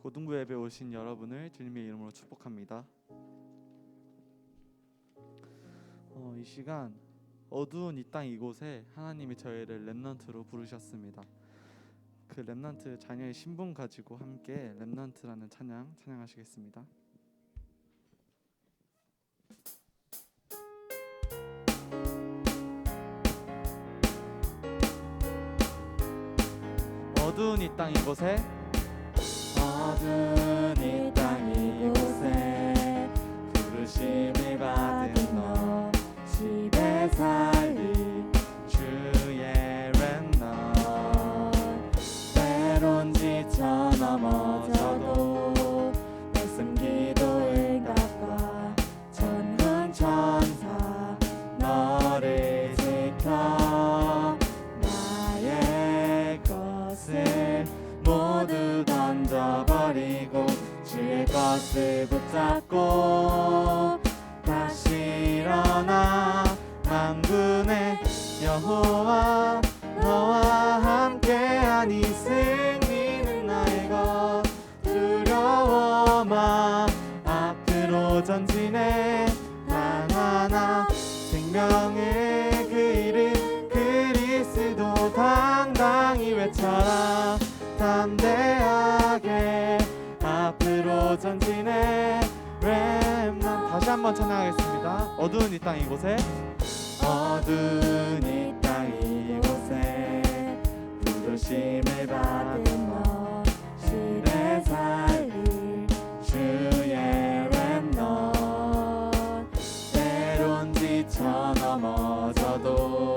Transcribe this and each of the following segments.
고등부 예배 오신 여러분을 주님의 이름으로 축복합니다. 이 시간 어두운 이 땅 이곳에 하나님이 저희를 렘넌트로 부르셨습니다. 그 렘넌트 자녀의 신분 가지고 함께 렘넌트라는 찬양하시겠습니다. 어두운 이 땅 이곳에 어두운 이 땅 이곳에 부르심을 받은 너 집에 살리 주의 렘넌트 때론 지쳐 넘어져도 말씀 기도 응답과 전군 천사 너를 지켜 나의 것을 모두 던져버리고 주의 것을 붙잡고 다시 일어나 만군의 여호와 너와 함께하니 승리는 나의 것 두려워 마 앞으로 전진해 단 하나 생명의 그 이름 그리스도 당당히 외쳐라 담대하게 앞으로 전진해 렘넌트. 다시 한번 찬양하겠습니다. 어두운 이 땅 이곳에 어두운 이 땅 이곳에 부르심을 받은 너 집에 살릴 주의 렘넌트 때론 지쳐 넘어져도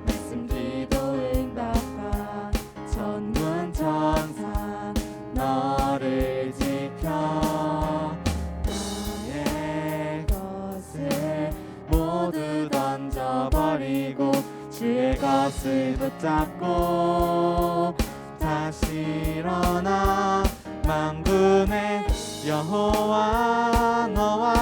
말씀 기도 응답과 전군 천사 너를 지켜 나의 것을 모두 던져버리고 주의 것을 붙잡고 다시 일어나 만군의 여호와 너와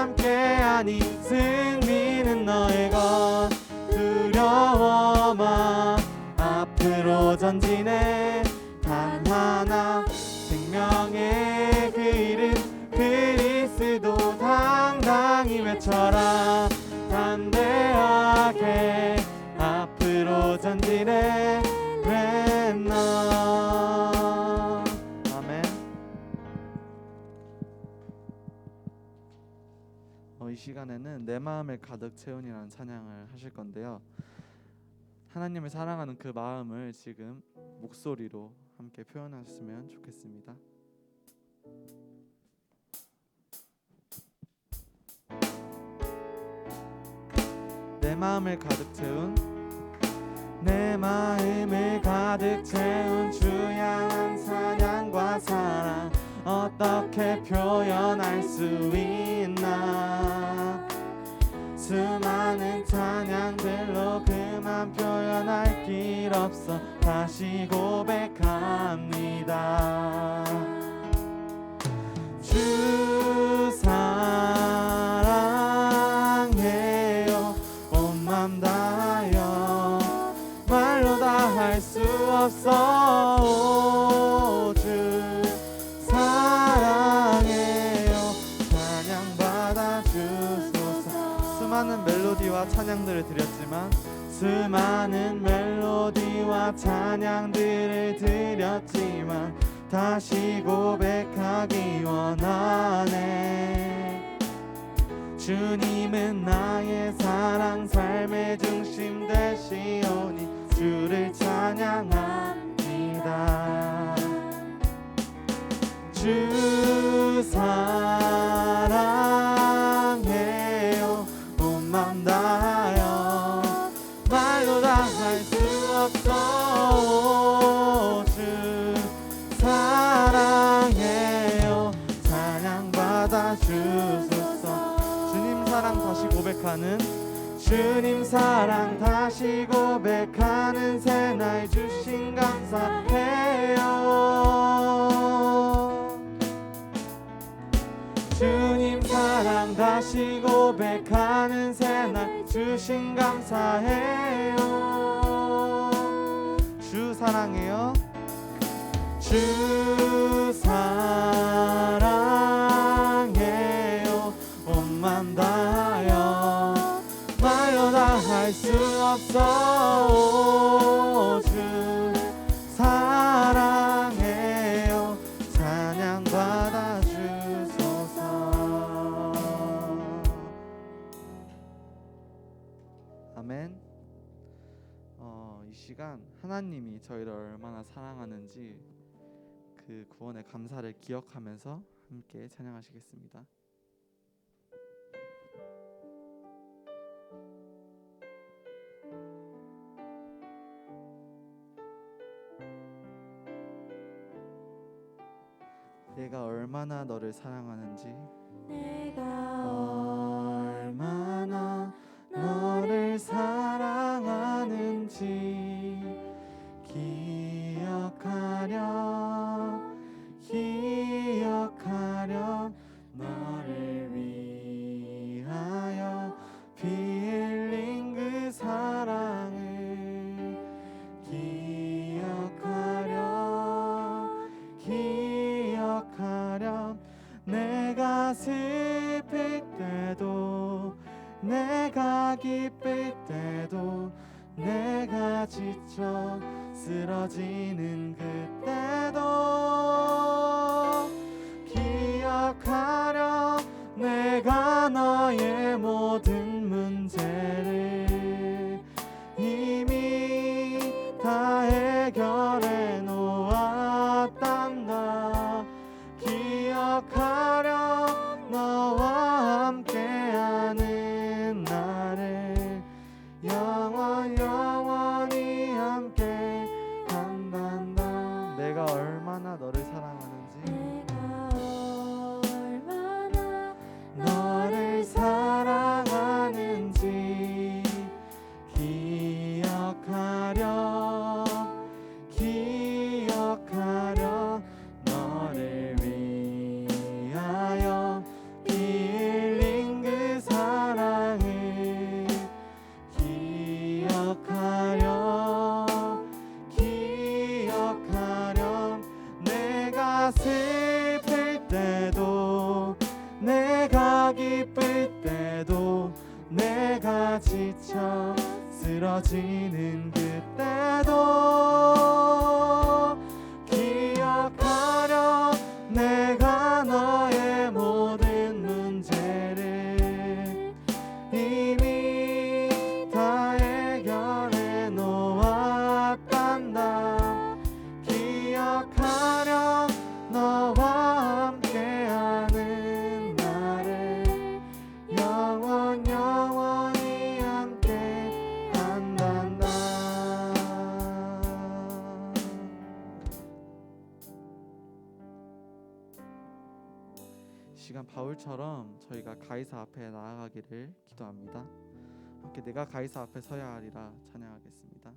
함께하니 승리는 너의 것 두려워 마 앞으로 전진해 단 하나 생명의 그 이름 그리스도 당당히 외쳐라 담대하게 앞으로 전진해 렘넌트. 아멘. 이 시간에는 내 마음을 가득 채운이라는 찬양을 하실 건데요. 하나님을 사랑하는 그 마음을 지금 목소리로 함께 표현하셨으면 좋겠습니다. 내 마음을 가득 채운 내 마음을 가득 채운 주 향한 사랑과 사랑 어떻게 표현할 수 있나 수많은 찬양들로 그만 표현할 길 없어 다시 고백합니다. 주 사랑해요 온 맘 다하여 말로 다 할 수 없어 오, 주 사랑해요 찬양받아 주소서. 수많은 멜로디와 찬양들을 드렸지만 수많은 멜로디와 찬양들을 드렸지만 다시 고백하기 원하네. 주님은 나의 사랑 삶의 중심 되시오니 주를 찬양합니다. 주 사랑해요 온 맘 다하여 말로 다 할 수 없어 주 사랑해요 찬양받아 주소서. 주님 사랑 다시 고백하는 주님 사랑 다시 고백하는 새날 주신 감사해요. 주님 사랑 다시 고백하는 새날 주신 감사해요. 주 사랑해요 주 사랑해요. 온맘 다하여 말로 다 할 수 없어. 주 사랑해요. 찬양 받아 주소서. 아멘. 이 시간 하나님이 저희를 얼마나 사랑하는지 그 구원의 감사를 기억하면서 함께 찬양하시겠습니다. 내가 얼마나 너를 사랑하는지, 내가 얼마나 너를 사랑하는지 기억하렴 너를 위하여 피 흘린 그 사랑을 기억하렴 내가 슬플 때도 내가 기쁠 때도 내가 지쳐 쓰러지는 그때도 기억하렴 내가 너의 모든 문제를 이미 다 해결해 놓았단다. 기억하렴 너와 함께하는 나를 영원히 함께 한단다. 내가 얼마나 너를 사랑하는지, 너를 사랑하는지 기억하렴 너를 위하여 피 흘린 그 사랑을 기억하렴 내가 슬플 때도 내가 기쁠 때도 내가 지쳐 쓰러지는 그때도 기억하렴 내가 너의 모든 문제를 이미 다 해결해 놓았단다. 기억하렴 너와 함께하는 나를 영원히 함께 한단다. 시간 바울처럼 저희가 가이사 앞에 나아가기를 기도합니다. 함께 내가 가이사 앞에 서야 하리라 찬양하겠습니다.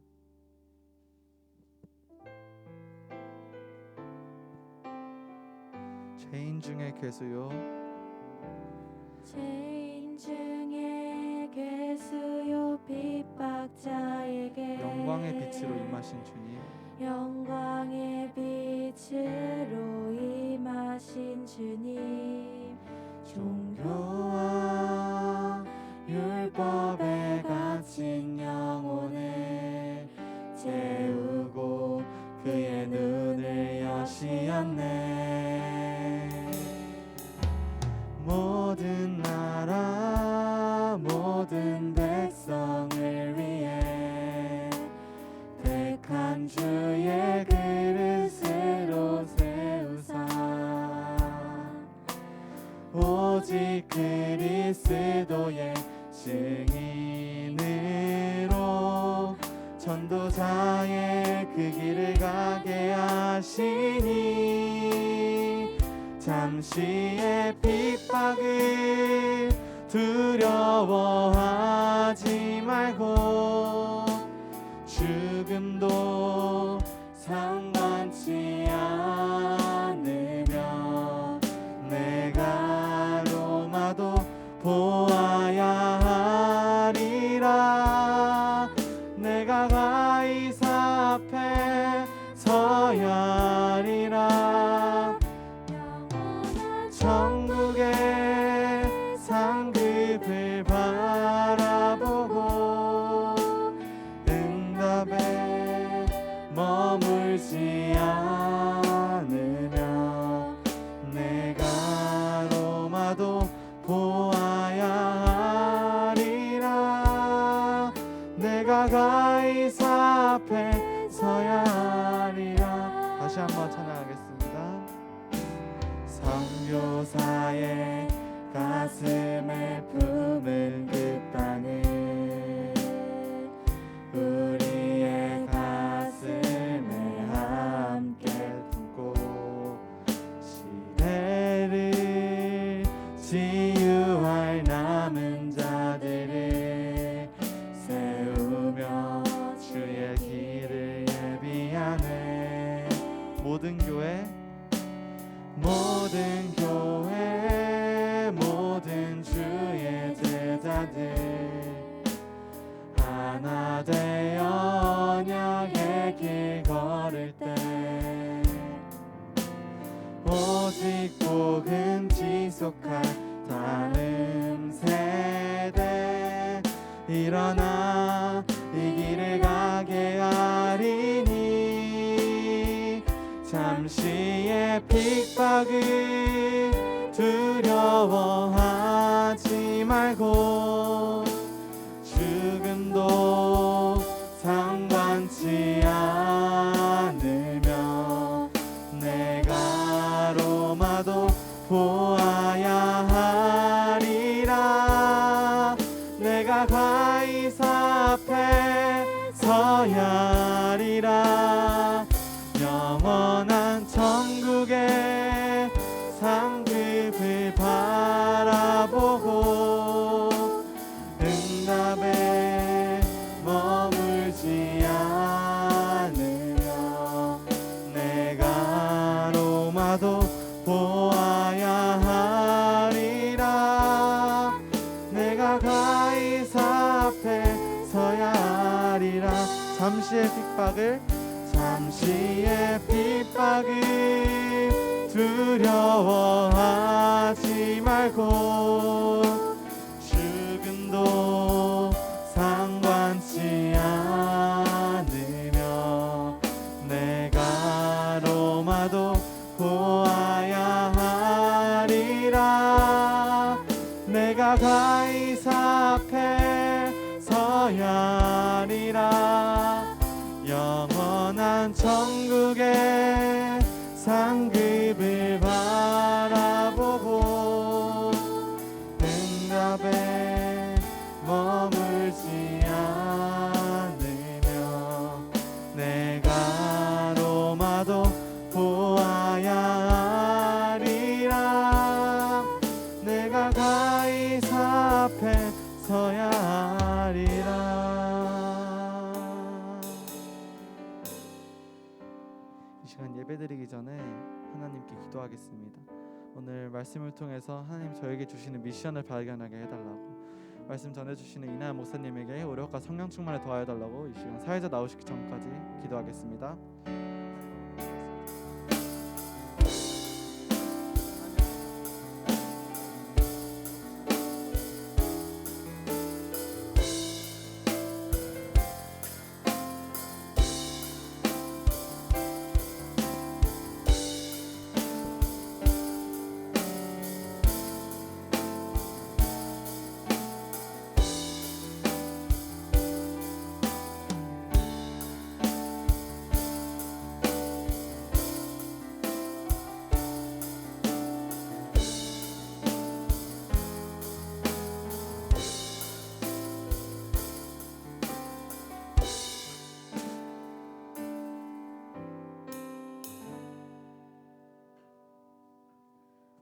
죄인 중에 괴수요 죄인 중에 괴수요 핍박자에게 영광의 빛으로 임하신 주님, 영광의 빛으로 임하신 주님, 종교와 율법에 갇힌 영혼을 재우고 그의 눈을 여시었네. 모든 나라 모든 백성을 위해 택한 주의 그릇으로 세우사 오직 그리스도의 증인으로 전도자의 그 길을 가게 하시니 잠시의 핍박을 두려워하지 말고 죽음도 상관치 않으며 내가 로마도 보아야 하리라. 내가 가이사 앞에 서야 하리라. 한번 찬양하겠습니다. 선교사의 가슴에 품은 그 땅을 우리의 가슴을 함께 품고 시대를 치유할 남은 자들을 세우며 주의 길을 예비하네. 모든 교회 모든 주의 제자들 하나 되어 언약의 길 걸을 때 오직 복음 지속할 다음 세대 일어나 이 길을 가게 하리니 잠시의 핍박을 두려워하지 말고 죽음도 상관치 않으며 내가 로마도 보아야 하리라. 내가 가이사 앞에 서야 하리라. 영원한 천국의 상급을 바라보고 응답에 머물지 않으며 내가 로마도 보아야 하리라. 내가 가이사 앞에 서야 하리라. 잠시의 핍박을 두려워하지 말고 죽음도 상관치 않으며 내가 로마도 보아야 하리라. 내가 가이사 앞에 서야 하리라. 영원한 천국의 상급을 바라보고 응답에 머물지 않으며 내가 로마도 보아야 하리라. 내가 가이사 앞에 서야 하리라. 이 시간 예배드리기 전에 하나님께 기도하겠습니다. 오늘 말씀을 통해서 하나님 저에게 주시는 미션을 발견하게 해달라고, 말씀 전해주시는 이나연 목사님에게 오력과 성령 충만을 더하여달라고 이 시간 사회자 나오시기 전까지 기도하겠습니다.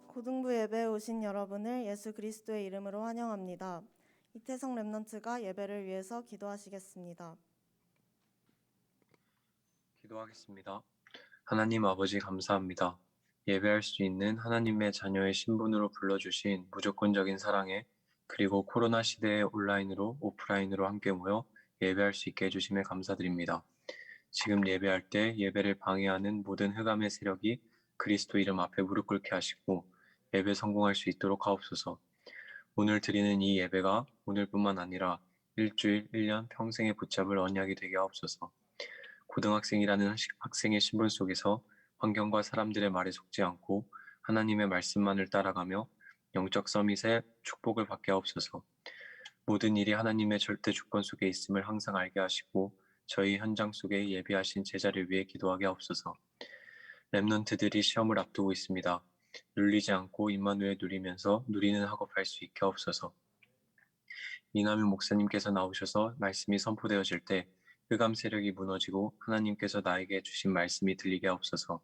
고등부 예배에 오신 여러분을 예수 그리스도의 이름으로 환영합니다. 이태성 랩넌트가 예배를 위해서 기도하시겠습니다. 기도하겠습니다. 하나님 아버지 감사합니다. 예배할 수 있는 하나님의 자녀의 신분으로 불러주신 무조건적인 사랑에, 그리고 코로나 시대에 온라인으로 오프라인으로 함께 모여 예배할 수 있게 해주심에 감사드립니다. 지금 예배할 때 예배를 방해하는 모든 흑암의 세력이 그리스도 이름 앞에 무릎 꿇게 하시고 예배 성공할 수 있도록 하옵소서. 오늘 드리는 이 예배가 오늘뿐만 아니라 일주일, 1년, 평생에 붙잡을 언약이 되게 하옵소서. 고등학생이라는 학생의 신분 속에서 환경과 사람들의 말에 속지 않고 하나님의 말씀만을 따라가며 영적 서밋의 축복을 받게 하옵소서. 모든 일이 하나님의 절대 주권 속에 있음을 항상 알게 하시고 저희 현장 속에 예비하신 제자를 위해 기도하게 하옵소서. 렘넌트들이 시험을 앞두고 있습니다. 눌리지 않고 임마누엘 누리면서 누리는 학업할 수 있게 하옵소서. 이남윤 목사님께서 나오셔서 말씀이 선포되어질 때 흑암 세력이 무너지고 하나님께서 나에게 주신 말씀이 들리게 하옵소서.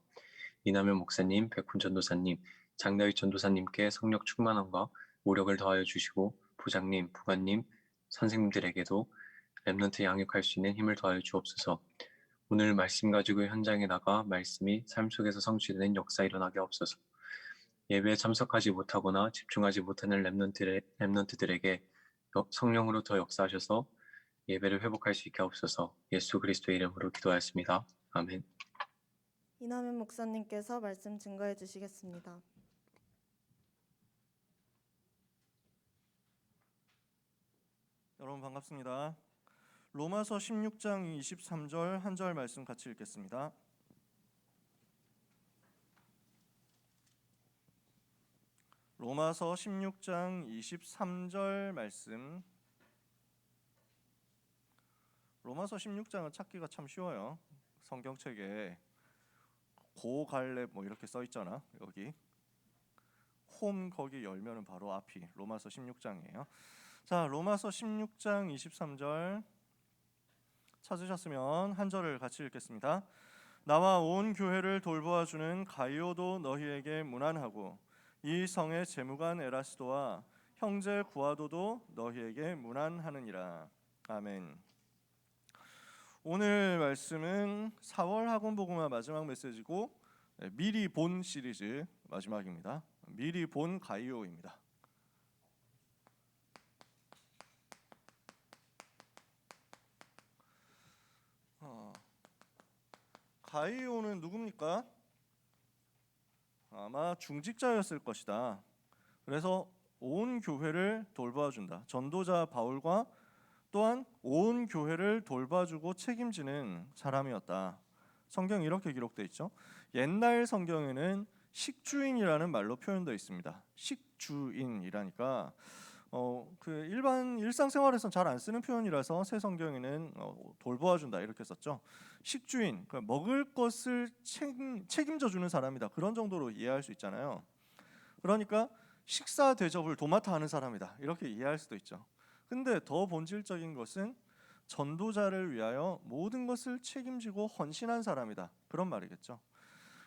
이남윤 목사님, 백훈 전도사님, 장다윗 전도사님께 성령 충만함과 모력을 더하여 주시고 부장님, 부관님, 선생님들에게도 렘넌트 양육할 수 있는 힘을 더하여 주옵소서. 오늘 말씀 가지고 현장에 나가 말씀이 삶 속에서 성취되는 역사 일어나게 하옵소서. 예배에 참석하지 못하거나 집중하지 못하는 렘넌트들에게 성령으로 더 역사하셔서 예배를 회복할 수 있게 하옵소서. 예수 그리스도의 이름으로 기도하였습니다. 아멘. 이남현 목사님께서 말씀 증거해 주시겠습니다. 여러분 반갑습니다. 로마서 16장 23절 한 절 말씀 같이 읽겠습니다. 로마서 16장 23절 말씀. 로마서 16장은 찾기가 참 쉬워요. 성경책에 고갈렙 뭐 이렇게 써 있잖아. 여기 홈 거기 열면은 바로 앞이 로마서 16장이에요. 자, 로마서 16장 23절 찾으셨으면 한 절을 같이 읽겠습니다. 나와 온 교회를 돌보아 주는 가이오도 너희에게 문안하고 이 성의 재무관 에라스도와 형제 구아도도 너희에게 문안하느니라. 아멘. 오늘 말씀은 4월 학원복음화 마지막 메시지고 미리 본 시리즈 마지막입니다. 미리 본 가이오입니다. 가이오는 누굽니까? 아마 중직자였을 것이다. 그래서 온 교회를 돌봐준다. 전도자 바울과 또한 온 교회를 돌봐주고 책임지는 사람이었다. 성경 이렇게 기록되어 있죠. 옛날 성경에는 식주인이라는 말로 표현되어 있습니다. 식주인이라니까 그 일반 일상생활에서는 잘 안 쓰는 표현이라서 새 성경에는 돌보아준다 이렇게 썼죠. 식주인, 그러니까 먹을 것을 책임져 주는 사람이다. 그런 정도로 이해할 수 있잖아요. 그러니까 식사 대접을 도맡아 하는 사람이다. 이렇게 이해할 수도 있죠. 근데 더 본질적인 것은 전도자를 위하여 모든 것을 책임지고 헌신한 사람이다. 그런 말이겠죠.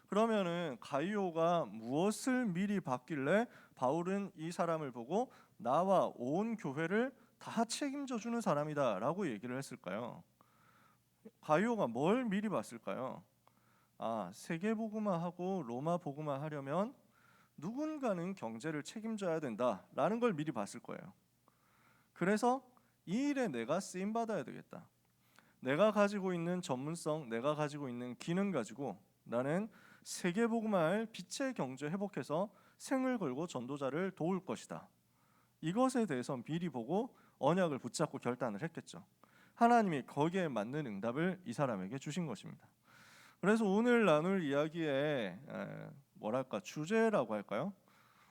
그러면은 가이오가 무엇을 미리 받길래 바울은 이 사람을 보고 나와 온 교회를 다 책임져 주는 사람이다라고 얘기를 했을까요? 가이오가 뭘 미리 봤을까요? 세계복음화하고 로마 복음화 하려면 누군가는 경제를 책임져야 된다라는 걸 미리 봤을 거예요. 그래서 이 일에 내가 쓰임 받아야 되겠다. 내가 가지고 있는 전문성, 내가 가지고 있는 기능 가지고 나는 세계복음화할 빛의 경제 회복해서 생을 걸고 전도자를 도울 것이다. 이것에 대해서 미리 보고 언약을 붙잡고 결단을 했겠죠. 하나님이 거기에 맞는 응답을 이 사람에게 주신 것입니다. 그래서 오늘 나눌 이야기의 주제라고 할까요?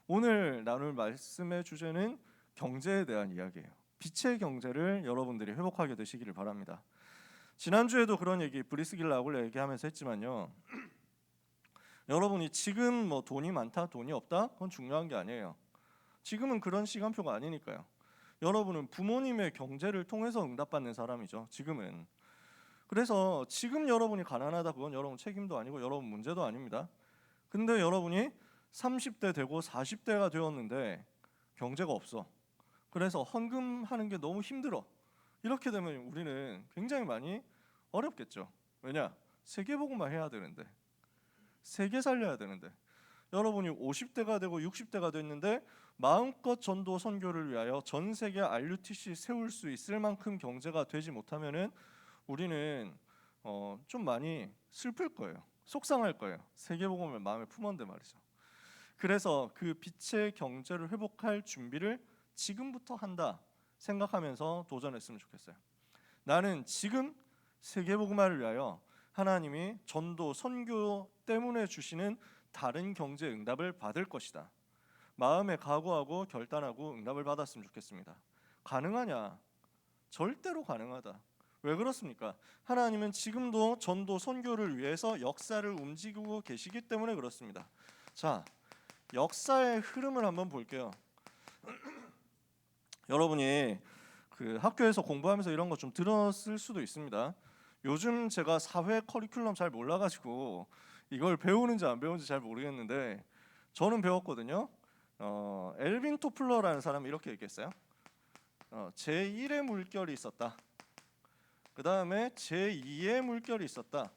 오늘 나눌 말씀의 주제는 경제에 대한 이야기예요. 빛의 경제를 여러분들이 회복하게 되시기를 바랍니다. 지난주에도 그런 얘기 브리스길라하고 얘기하면서 했지만요. 여러분이 지금 뭐 돈이 많다, 돈이 없다? 그건 중요한 게 아니에요. 지금은 그런 시간표가 아니니까요. 여러분은 부모님의 경제를 통해서 응답받는 사람이죠. 지금은. 그래서 지금 여러분이 가난하다 그건 여러분 책임도 아니고 여러분 문제도 아닙니다. 근데 여러분이 30대 되고 40대가 되었는데 경제가 없어. 그래서 헌금하는 게 너무 힘들어. 이렇게 되면 우리는 굉장히 많이 어렵겠죠. 왜냐? 세계복음화 해야 되는데, 세계 살려야 되는데, 여러분이 50대가 되고 60대가 됐는데 마음껏 전도 선교를 위하여 전 세계 RUTC 세울 수 있을 만큼 경제가 되지 못하면은 우리는 좀 많이 슬플 거예요. 속상할 거예요. 세계복음을 마음에 품었는데 말이죠. 그래서 그 빛의 경제를 회복할 준비를 지금부터 한다 생각하면서 도전했으면 좋겠어요. 나는 지금 세계복음화를 위하여 하나님이 전도 선교 때문에 주시는 다른 경제 응답을 받을 것이다. 마음에 각오하고 결단하고 응답을 받았으면 좋겠습니다. 가능하냐? 절대로 가능하다. 왜 그렇습니까? 하나님은 지금도 전도 선교를 위해서 역사를 움직이고 계시기 때문에 그렇습니다. 자, 역사의 흐름을 한번 볼게요. 여러분이 그 학교에서 공부하면서 이런 거 좀 들었을 수도 있습니다. 요즘 제가 사회 커리큘럼 잘 몰라가지고 이걸 배우는지 안 배우는지 잘 모르겠는데 저는 배웠거든요. 엘빈 토플러라는 사람이 이렇게 얘기했어요. 제1의 물결이 있었다. 그 다음에 제2의 물결이 있었다.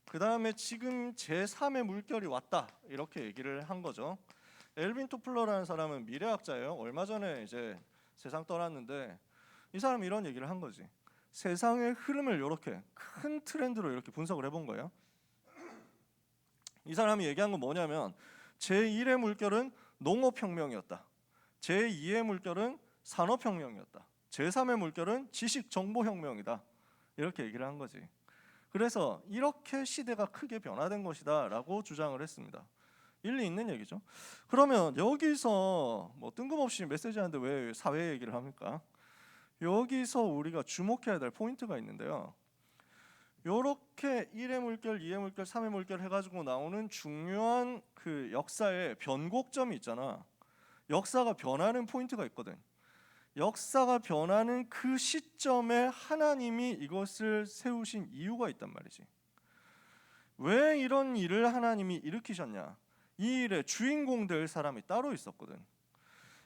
그 다음에 지금 제3의 물결이 왔다. 이렇게 얘기를 한 거죠. 엘빈 토플러라는 사람은 미래학자예요. 얼마 전에 이제 세상 떠났는데 이 사람이 이런 얘기를 한 거지. 세상의 흐름을 이렇게 큰 트렌드로 이렇게 분석을 해본 거예요. 이 사람이 얘기한 건 뭐냐면 제1의 물결은 농업혁명이었다. 제2의 물결은 산업혁명이었다. 제3의 물결은 지식정보혁명이다. 이렇게 얘기를 한 거지. 그래서 이렇게 시대가 크게 변화된 것이다 라고 주장을 했습니다. 일리 있는 얘기죠. 그러면 여기서 뭐 뜬금없이 메시지 하는데 왜 사회 얘기를 합니까? 여기서 우리가 주목해야 될 포인트가 있는데요. 요렇게 1의 물결, 2의 물결, 3의 물결 해가지고 나오는 중요한 그 역사의 변곡점이 있잖아. 역사가 변하는 포인트가 있거든. 역사가 변하는 그 시점에 하나님이 이것을 세우신 이유가 있단 말이지. 왜 이런 일을 하나님이 일으키셨냐? 이 일의 주인공 될 사람이 따로 있었거든.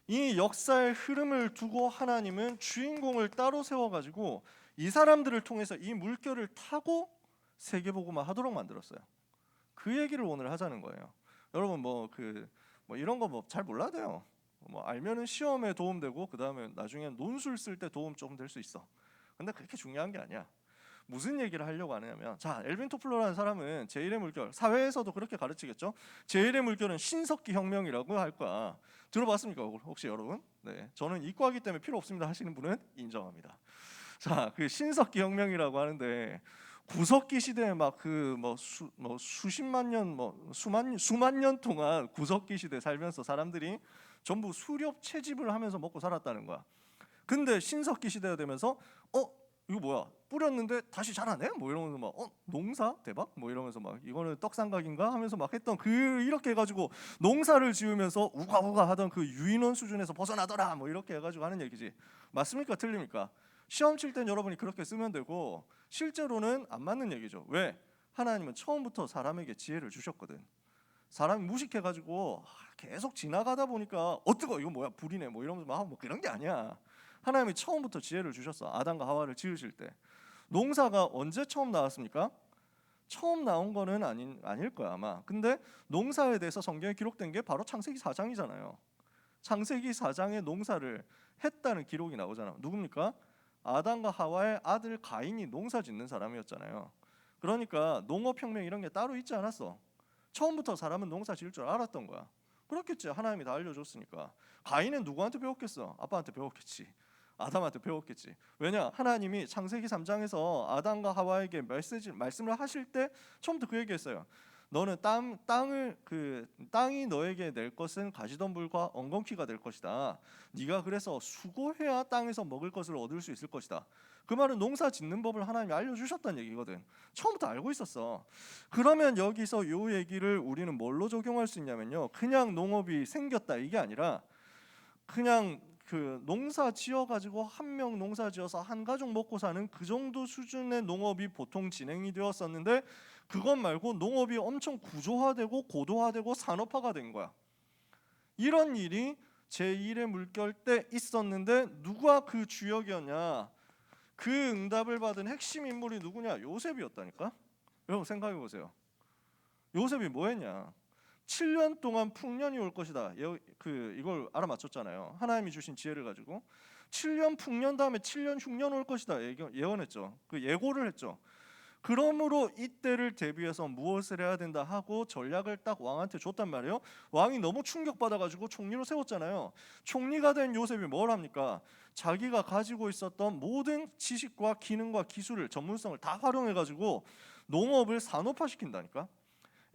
이 역사의 흐름을 두고 하나님은 주인공을 따로 세워가지고 이 사람들을 통해서 이 물결을 타고 세계복음화 하도록 만들었어요. 그 얘기를 오늘 하자는 거예요. 여러분 뭐 이런 거 뭐 잘 몰라도 돼요. 뭐 알면은 시험에 도움되고 그 다음에 나중에 논술 쓸 때 도움 조금 될 수 있어. 근데 그렇게 중요한 게 아니야. 무슨 얘기를 하려고 하냐면, 자, 엘빈 토플러라는 사람은 제1의 물결, 사회에서도 그렇게 가르치겠죠. 제1의 물결은 신석기 혁명이라고 할 거야. 들어봤습니까 혹시 여러분? 네, 저는 이과이기 때문에 필요 없습니다 하시는 분은 인정합니다. 자, 그 신석기 혁명이라고 하는데 구석기 시대에 막 수십만 년 수만 년 동안 구석기 시대 살면서 사람들이 전부 수렵 채집을 하면서 먹고 살았다는 거야. 근데 신석기 시대가 되면서 이거 뭐야? 뿌렸는데 다시 자라네? 뭐 이러면서 막 농사 대박? 뭐 이러면서 막 이거는 떡상각인가 하면서 막 했던 이렇게 해가지고 농사를 지으면서 우가우가 하던 그 유인원 수준에서 벗어나더라 뭐 이렇게 해가지고 하는 얘기지. 맞습니까? 틀립니까? 시험 칠 땐 여러분이 그렇게 쓰면 되고 실제로는 안 맞는 얘기죠. 왜? 하나님은 처음부터 사람에게 지혜를 주셨거든. 사람이 무식해가지고 계속 지나가다 보니까 뜨거 이거 뭐야 불이네 뭐 이러면서 막 뭐 그런 게 아니야. 하나님이 처음부터 지혜를 주셨어. 아담과 하와를 지으실 때. 농사가 언제 처음 나왔습니까? 처음 나온 거는 아닐 거야 아마. 근데 농사에 대해서 성경에 기록된 게 바로 창세기 4장이잖아요. 창세기 4장에 농사를 했다는 기록이 나오잖아. 누굽니까? 아담과 하와의 아들 가인이 농사 짓는 사람이었잖아요. 그러니까 농업혁명 이런 게 따로 있지 않았어. 처음부터 사람은 농사 지을 줄 알았던 거야. 그렇겠지. 하나님이 다 알려줬으니까. 가인은 누구한테 배웠겠어? 아빠한테 배웠겠지. 아담한테 배웠겠지. 왜냐? 하나님이 창세기 3장에서 아담과 하와에게 말씀을 하실 때 처음부터 그 얘기했어요. 너는 땅이 너에게 낼 것은 가시덤불과 엉겅퀴가 될 것이다. 네가 그래서 수고해야 땅에서 먹을 것을 얻을 수 있을 것이다. 그 말은 농사 짓는 법을 하나님이 알려주셨다는 얘기거든. 처음부터 알고 있었어. 그러면 여기서 이 얘기를 우리는 뭘로 적용할 수 있냐면요. 그냥 농업이 생겼다 이게 아니라 그냥 그 농사 지어가지고 한 명 농사 지어서 한 가족 먹고 사는 그 정도 수준의 농업이 보통 진행이 되었었는데 그것 말고 농업이 엄청 구조화되고 고도화되고 산업화가 된 거야. 이런 일이 제1의 물결 때 있었는데 누가 그 주역이었냐? 그 응답을 받은 핵심 인물이 누구냐? 요셉이었다니까. 여러분 생각해 보세요. 요셉이 뭐 했냐? 7년 동안 풍년이 올 것이다. 이걸 알아맞혔잖아요. 하나님이 주신 지혜를 가지고 7년 풍년 다음에 7년 흉년 올 것이다. 예언했죠. 그 예고를 했죠. 그러므로 이때를 대비해서 무엇을 해야 된다 하고 전략을 딱 왕한테 줬단 말이에요. 왕이 너무 충격받아가지고 총리로 세웠잖아요. 총리가 된 요셉이 뭘 합니까? 자기가 가지고 있었던 모든 지식과 기능과 기술을 전문성을 다 활용해가지고 농업을 산업화시킨다니까.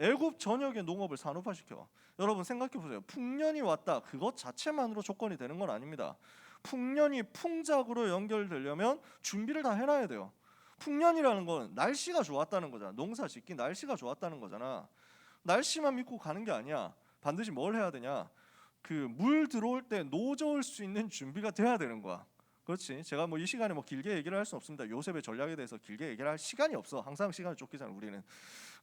애굽 전역의 농업을 산업화시켜. 여러분 생각해 보세요. 풍년이 왔다. 그것 자체만으로 조건이 되는 건 아닙니다. 풍년이 풍작으로 연결되려면 준비를 다 해놔야 돼요. 풍년이라는 건 날씨가 좋았다는 거잖아. 농사 짓기 날씨가 좋았다는 거잖아. 날씨만 믿고 가는 게 아니야. 반드시 뭘 해야 되냐? 그 물 들어올 때 노져올 수 있는 준비가 돼야 되는 거야. 그렇지. 제가 뭐 이 시간에 뭐 길게 얘기를 할 수 없습니다. 요셉의 전략에 대해서 길게 얘기를 할 시간이 없어. 항상 시간을 쫓기잖아 우리는.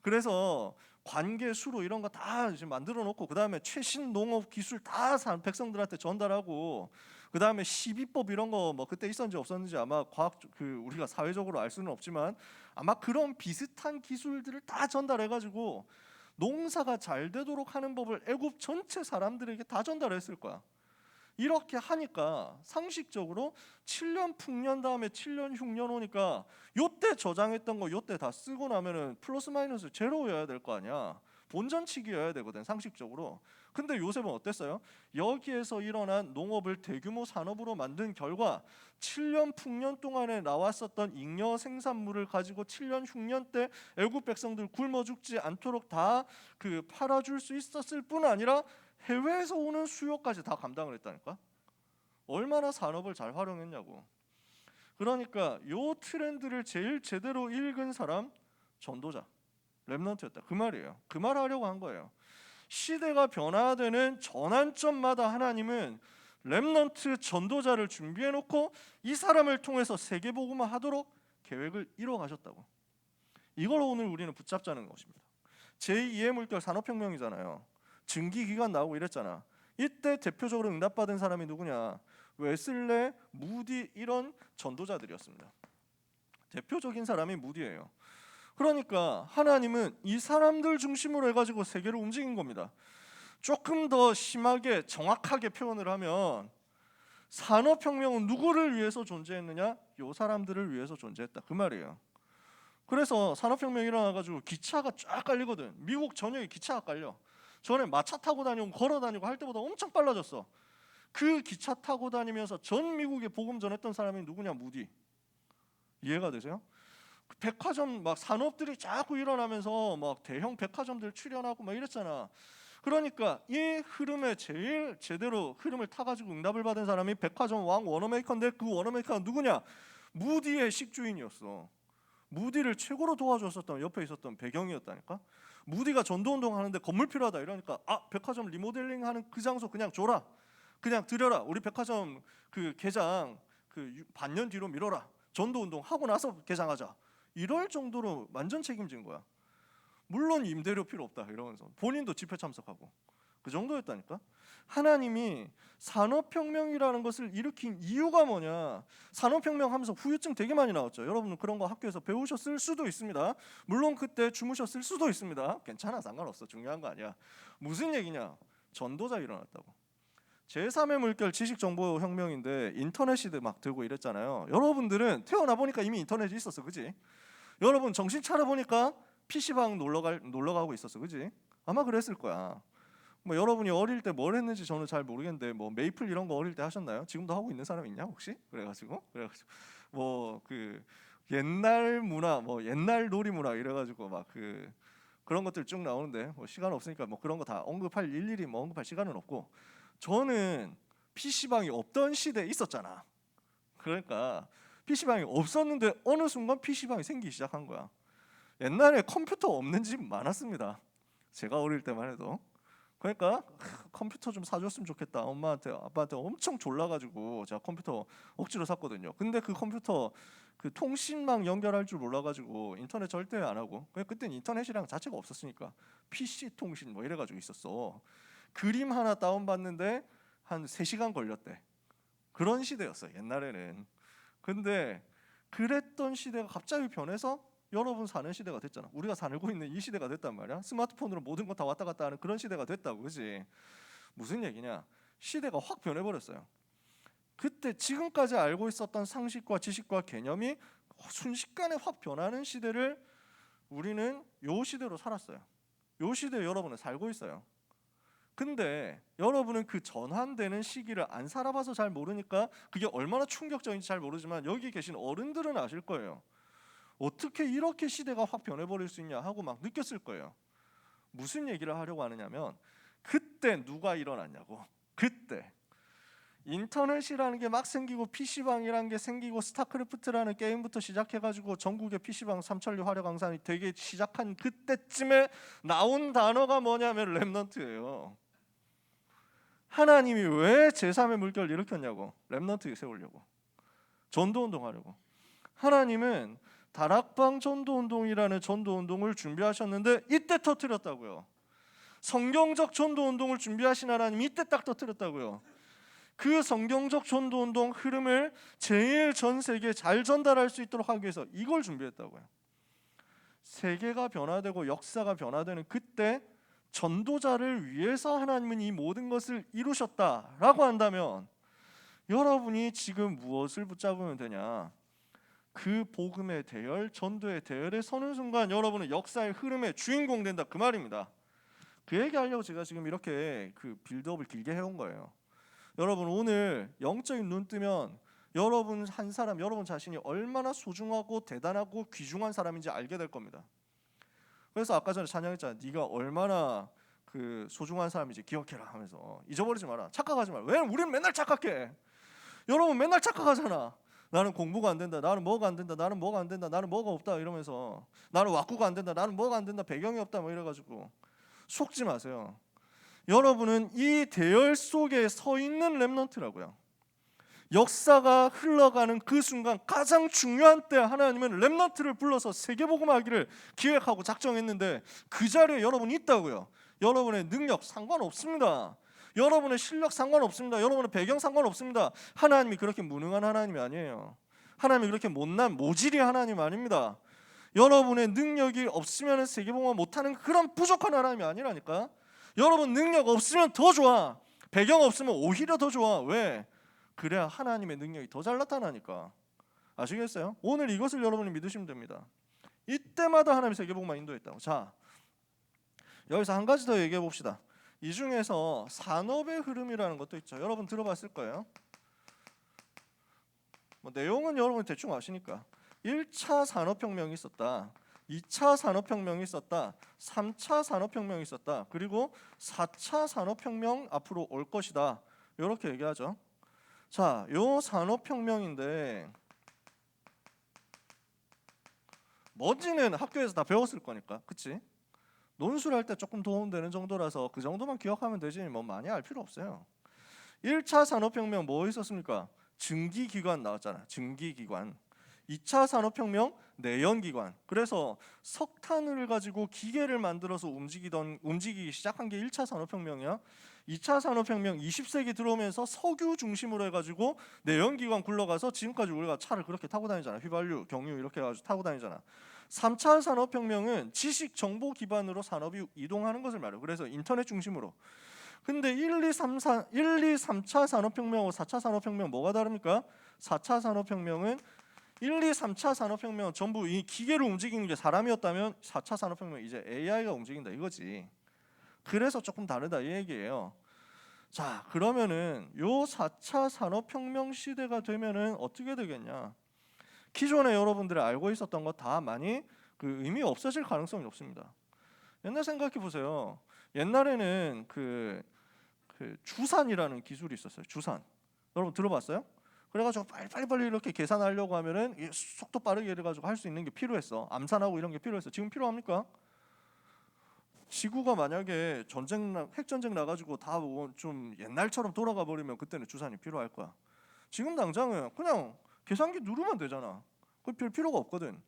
그래서 관계 수로 이런 거 다 지금 만들어 놓고 그 다음에 최신 농업 기술 다 백성들한테 전달하고 그 다음에 시비법 이런 거 뭐 그때 있었는지 없었는지 아마 과학 그 우리가 사회적으로 알 수는 없지만 아마 그런 비슷한 기술들을 다 전달해가지고 농사가 잘 되도록 하는 법을 애굽 전체 사람들에게 다 전달했을 거야. 이렇게 하니까 상식적으로 7년 풍년 다음에 7년 흉년 오니까 요때 저장했던 거 요때 다 쓰고 나면은 플러스 마이너스 제로여야 될 거 아니야. 본전치기여야 되거든 상식적으로. 근데 요셉은 어땠어요? 여기에서 일어난 농업을 대규모 산업으로 만든 결과 7년 풍년 동안에 나왔었던 잉여 생산물을 가지고 7년 흉년 때 애굽 백성들 굶어 죽지 않도록 다 그 팔아줄 수 있었을 뿐 아니라 해외에서 오는 수요까지 다 감당을 했다니까. 얼마나 산업을 잘 활용했냐고. 그러니까 요 트렌드를 제일 제대로 읽은 사람 전도자, 렘넌트였다 그 말이에요. 그 말 하려고 한 거예요. 시대가 변화되는 전환점마다 하나님은 렘넌트 전도자를 준비해 놓고 이 사람을 통해서 세계복음화 하도록 계획을 이뤄 가셨다고. 이걸 오늘 우리는 붙잡자는 것입니다. 제2의 물결 산업혁명이잖아요. 증기기관 나오고 이랬잖아. 이때 대표적으로 응답받은 사람이 누구냐? 웨슬레, 무디 이런 전도자들이었습니다. 대표적인 사람이 무디예요. 그러니까 하나님은 이 사람들 중심으로 해가지고 세계를 움직인 겁니다. 조금 더 심하게 정확하게 표현을 하면 산업혁명은 누구를 위해서 존재했느냐? 이 사람들을 위해서 존재했다 그 말이에요. 그래서 산업혁명이 일어나가지고 기차가 쫙 깔리거든. 미국 전역에 기차가 깔려. 전에 마차 타고 다니고 걸어 다니고 할 때보다 엄청 빨라졌어. 그 기차 타고 다니면서 전 미국에 복음 전했던 사람이 누구냐? 무디. 이해가 되세요? 백화점 막 산업들이 자꾸 일어나면서 막 대형 백화점들 출연하고 막 이랬잖아. 그러니까 이 흐름에 제일 제대로 흐름을 타가지고 응답을 받은 사람이 백화점 왕 워너메이커인데 그 워너메이커가 누구냐? 무디의 식주인이었어. 무디를 최고로 도와줬었던 옆에 있었던 배경이었다니까. 무디가 전도운동 하는데 건물 필요하다 이러니까 백화점 리모델링 하는 그 장소 그냥 줘라. 그냥 드려라. 우리 백화점 그 개장 그 반년 뒤로 미뤄라. 전도운동 하고 나서 개장하자. 이럴 정도로 완전 책임진 거야. 물론 임대료 필요 없다 이러면서 본인도 집회 참석하고 그 정도였다니까. 하나님이 산업혁명이라는 것을 일으킨 이유가 뭐냐? 산업혁명 하면서 후유증 되게 많이 나왔죠. 여러분은 그런 거 학교에서 배우셨을 수도 있습니다. 물론 그때 주무셨을 수도 있습니다. 괜찮아, 상관없어. 중요한 거 아니야. 무슨 얘기냐? 전도자 일어났다고. 제3의 물결 지식정보혁명인데 인터넷 시대 막 들고 이랬잖아요. 여러분들은 태어나 보니까 이미 인터넷이 있었어, 그지? 여러분 정신 차려 보니까 PC방 놀러 가고 있었어, 그지? 아마 그랬을 거야. 뭐 여러분이 어릴 때 뭘 했는지 저는 잘 모르겠는데 뭐 메이플 이런 거 어릴 때 하셨나요? 지금도 하고 있는 사람 있냐 혹시? 그래가지고 뭐 그 옛날 문화, 뭐 옛날 놀이 문화 이래가지고 막 그런 것들 쭉 나오는데 뭐 시간 없으니까 뭐 그런 거 다 언급할 일일이 뭐 언급할 시간은 없고. 저는 PC방이 없던 시대에 있었잖아. 그러니까 PC방이 없었는데 어느 순간 PC방이 생기기 시작한 거야. 옛날에 컴퓨터 없는 집 많았습니다. 제가 어릴 때만 해도. 그러니까 컴퓨터 좀 사줬으면 좋겠다. 엄마한테 아빠한테 엄청 졸라가지고 제가 컴퓨터 억지로 샀거든요. 근데 그 컴퓨터 그 통신망 연결할 줄 몰라가지고 인터넷 절대 안 하고. 그때는 인터넷이랑 자체가 없었으니까 PC 통신 뭐 이래가지고 있었어. 그림 하나 다운받는데 한 3시간 걸렸대. 그런 시대였어 옛날에는. 근데 그랬던 시대가 갑자기 변해서 여러분 사는 시대가 됐잖아. 우리가 살고 있는 이 시대가 됐단 말이야. 스마트폰으로 모든 거 다 왔다 갔다 하는 그런 시대가 됐다고. 그지? 무슨 얘기냐? 시대가 확 변해버렸어요. 그때 지금까지 알고 있었던 상식과 지식과 개념이 순식간에 확 변하는 시대를 우리는 요 시대로 살았어요. 요 시대에 여러분은 살고 있어요. 근데 여러분은 그 전환되는 시기를 안 살아봐서 잘 모르니까 그게 얼마나 충격적인지 잘 모르지만 여기 계신 어른들은 아실 거예요. 어떻게 이렇게 시대가 확 변해버릴 수 있냐 하고 막 느꼈을 거예요. 무슨 얘기를 하려고 하느냐면 그때 누가 일어났냐고. 그때 인터넷이라는 게 막 생기고 PC방이라는 게 생기고 스타크래프트라는 게임부터 시작해가지고 전국의 PC방 삼천리 화려광산이 되게 시작한 그때쯤에 나온 단어가 뭐냐면 렘넌트예요. 하나님이 왜 제3의 물결을 일으켰냐고. 렘넌트 세우려고. 전도운동하려고. 하나님은 다락방 전도운동이라는 전도운동을 준비하셨는데 이때 터뜨렸다고요. 성경적 전도운동을 준비하신 하나님이 이때 딱 터뜨렸다고요. 그 성경적 전도운동 흐름을 제일 전 세계에 잘 전달할 수 있도록 하기 위해서 이걸 준비했다고요. 세계가 변화되고 역사가 변화되는 그때 전도자를 위해서 하나님은 이 모든 것을 이루셨다라고 한다면 여러분이 지금 무엇을 붙잡으면 되냐? 그 복음의 대열, 전도의 대열에 서는 순간 여러분은 역사의 흐름의 주인공 된다 그 말입니다. 그 얘기하려고 제가 지금 이렇게 그 빌드업을 길게 해온 거예요. 여러분 오늘 영적인 눈 뜨면 여러분 한 사람, 여러분 자신이 얼마나 소중하고 대단하고 귀중한 사람인지 알게 될 겁니다. 그래서 아까 전에 찬양했잖아요. 네가 얼마나 그 소중한 사람인지 기억해라 하면서 잊어버리지 마라. 착각하지 마라. 왜? 우리는 맨날 착각해. 여러분 맨날 착각하잖아. 나는 공부가 안 된다. 나는 뭐가 안 된다. 나는 뭐가 안 된다. 나는 뭐가 없다 이러면서 나는 왁구가 안 된다. 나는 뭐가 안 된다. 배경이 없다 뭐 이래가지고 속지 마세요. 여러분은 이 대열 속에 서 있는 렘넌트라고요. 역사가 흘러가는 그 순간 가장 중요한 때 하나님은 렘넌트를 불러서 세계복음하기를 기획하고 작정했는데 그 자리에 여러분이 있다고요. 여러분의 능력 상관없습니다. 여러분의 실력 상관없습니다. 여러분의 배경 상관없습니다. 하나님이 그렇게 무능한 하나님이 아니에요. 하나님이 그렇게 못난 모질이 하나님 아닙니다. 여러분의 능력이 없으면 세계복음 못하는 그런 부족한 하나님이 아니라니까. 여러분 능력 없으면 더 좋아. 배경 없으면 오히려 더 좋아. 왜? 그래야 하나님의 능력이 더 잘 나타나니까. 아시겠어요? 오늘 이것을 여러분이 믿으시면 됩니다. 이때마다 하나님의 세계복음만 인도했다고. 자, 여기서 한 가지 더 얘기해 봅시다. 이 중에서 산업의 흐름이라는 것도 있죠. 여러분 들어봤을 거예요. 뭐 내용은 여러분 대충 아시니까. 1차 산업혁명이 있었다. 2차 산업혁명이 있었다. 3차 산업혁명이 있었다. 그리고 4차 산업혁명 앞으로 올 것이다. 이렇게 얘기하죠. 자, 요 산업혁명인데 뭔지는 학교에서 다 배웠을 거니까, 그치? 논술할 때 조금 도움되는 정도라서 그 정도만 기억하면 되지 뭐 많이 알 필요 없어요. 1차 산업혁명 뭐 있었습니까? 증기기관 나왔잖아. 증기기관. 2차 산업혁명 내연기관. 그래서 석탄을 가지고 기계를 만들어서 움직이기 시작한 게 1차 산업혁명이야. 2차 산업혁명 20세기 들어오면서 석유 중심으로 해가지고 내연기관 굴러가서 지금까지 우리가 차를 그렇게 타고 다니잖아. 휘발유, 경유 이렇게 해가지고 타고 다니잖아. 3차 산업혁명은 지식 정보 기반으로 산업이 이동하는 것을 말해요. 그래서 인터넷 중심으로. 근데 1, 2, 3차 산업혁명하고 4차 산업혁명 뭐가 다릅니까? 4차 산업혁명은 1, 2, 3차 산업혁명은 전부 이 기계를 움직이는 게 사람이었다면 4차 산업혁명 이제 AI가 움직인다 이거지. 그래서 조금 다르다 이 얘기예요. 자, 그러면은 요 4차 산업혁명 시대가 되면은 어떻게 되겠냐? 기존에 여러분들이 알고 있었던 거 다 많이 그 의미 없어질 가능성이 높습니다. 옛날 생각해 보세요. 옛날에는 그 주산이라는 기술이 있었어요. 주산. 여러분 들어봤어요? 그래가지고 빨리 이렇게 계산하려고 하면은 속도 빠르게 이래가지고 할 수 있는 게 필요했어. 암산하고 이런 게 필요했어. 지금 필요합니까? 지구가 만약에 핵전쟁 나가지고 다 좀 옛날처럼 돌아가 버리면 그때는 주산이 필요할 거야. 지금 당장은 그냥 계산기 누르면 되잖아. 그 별 필요가 없거든.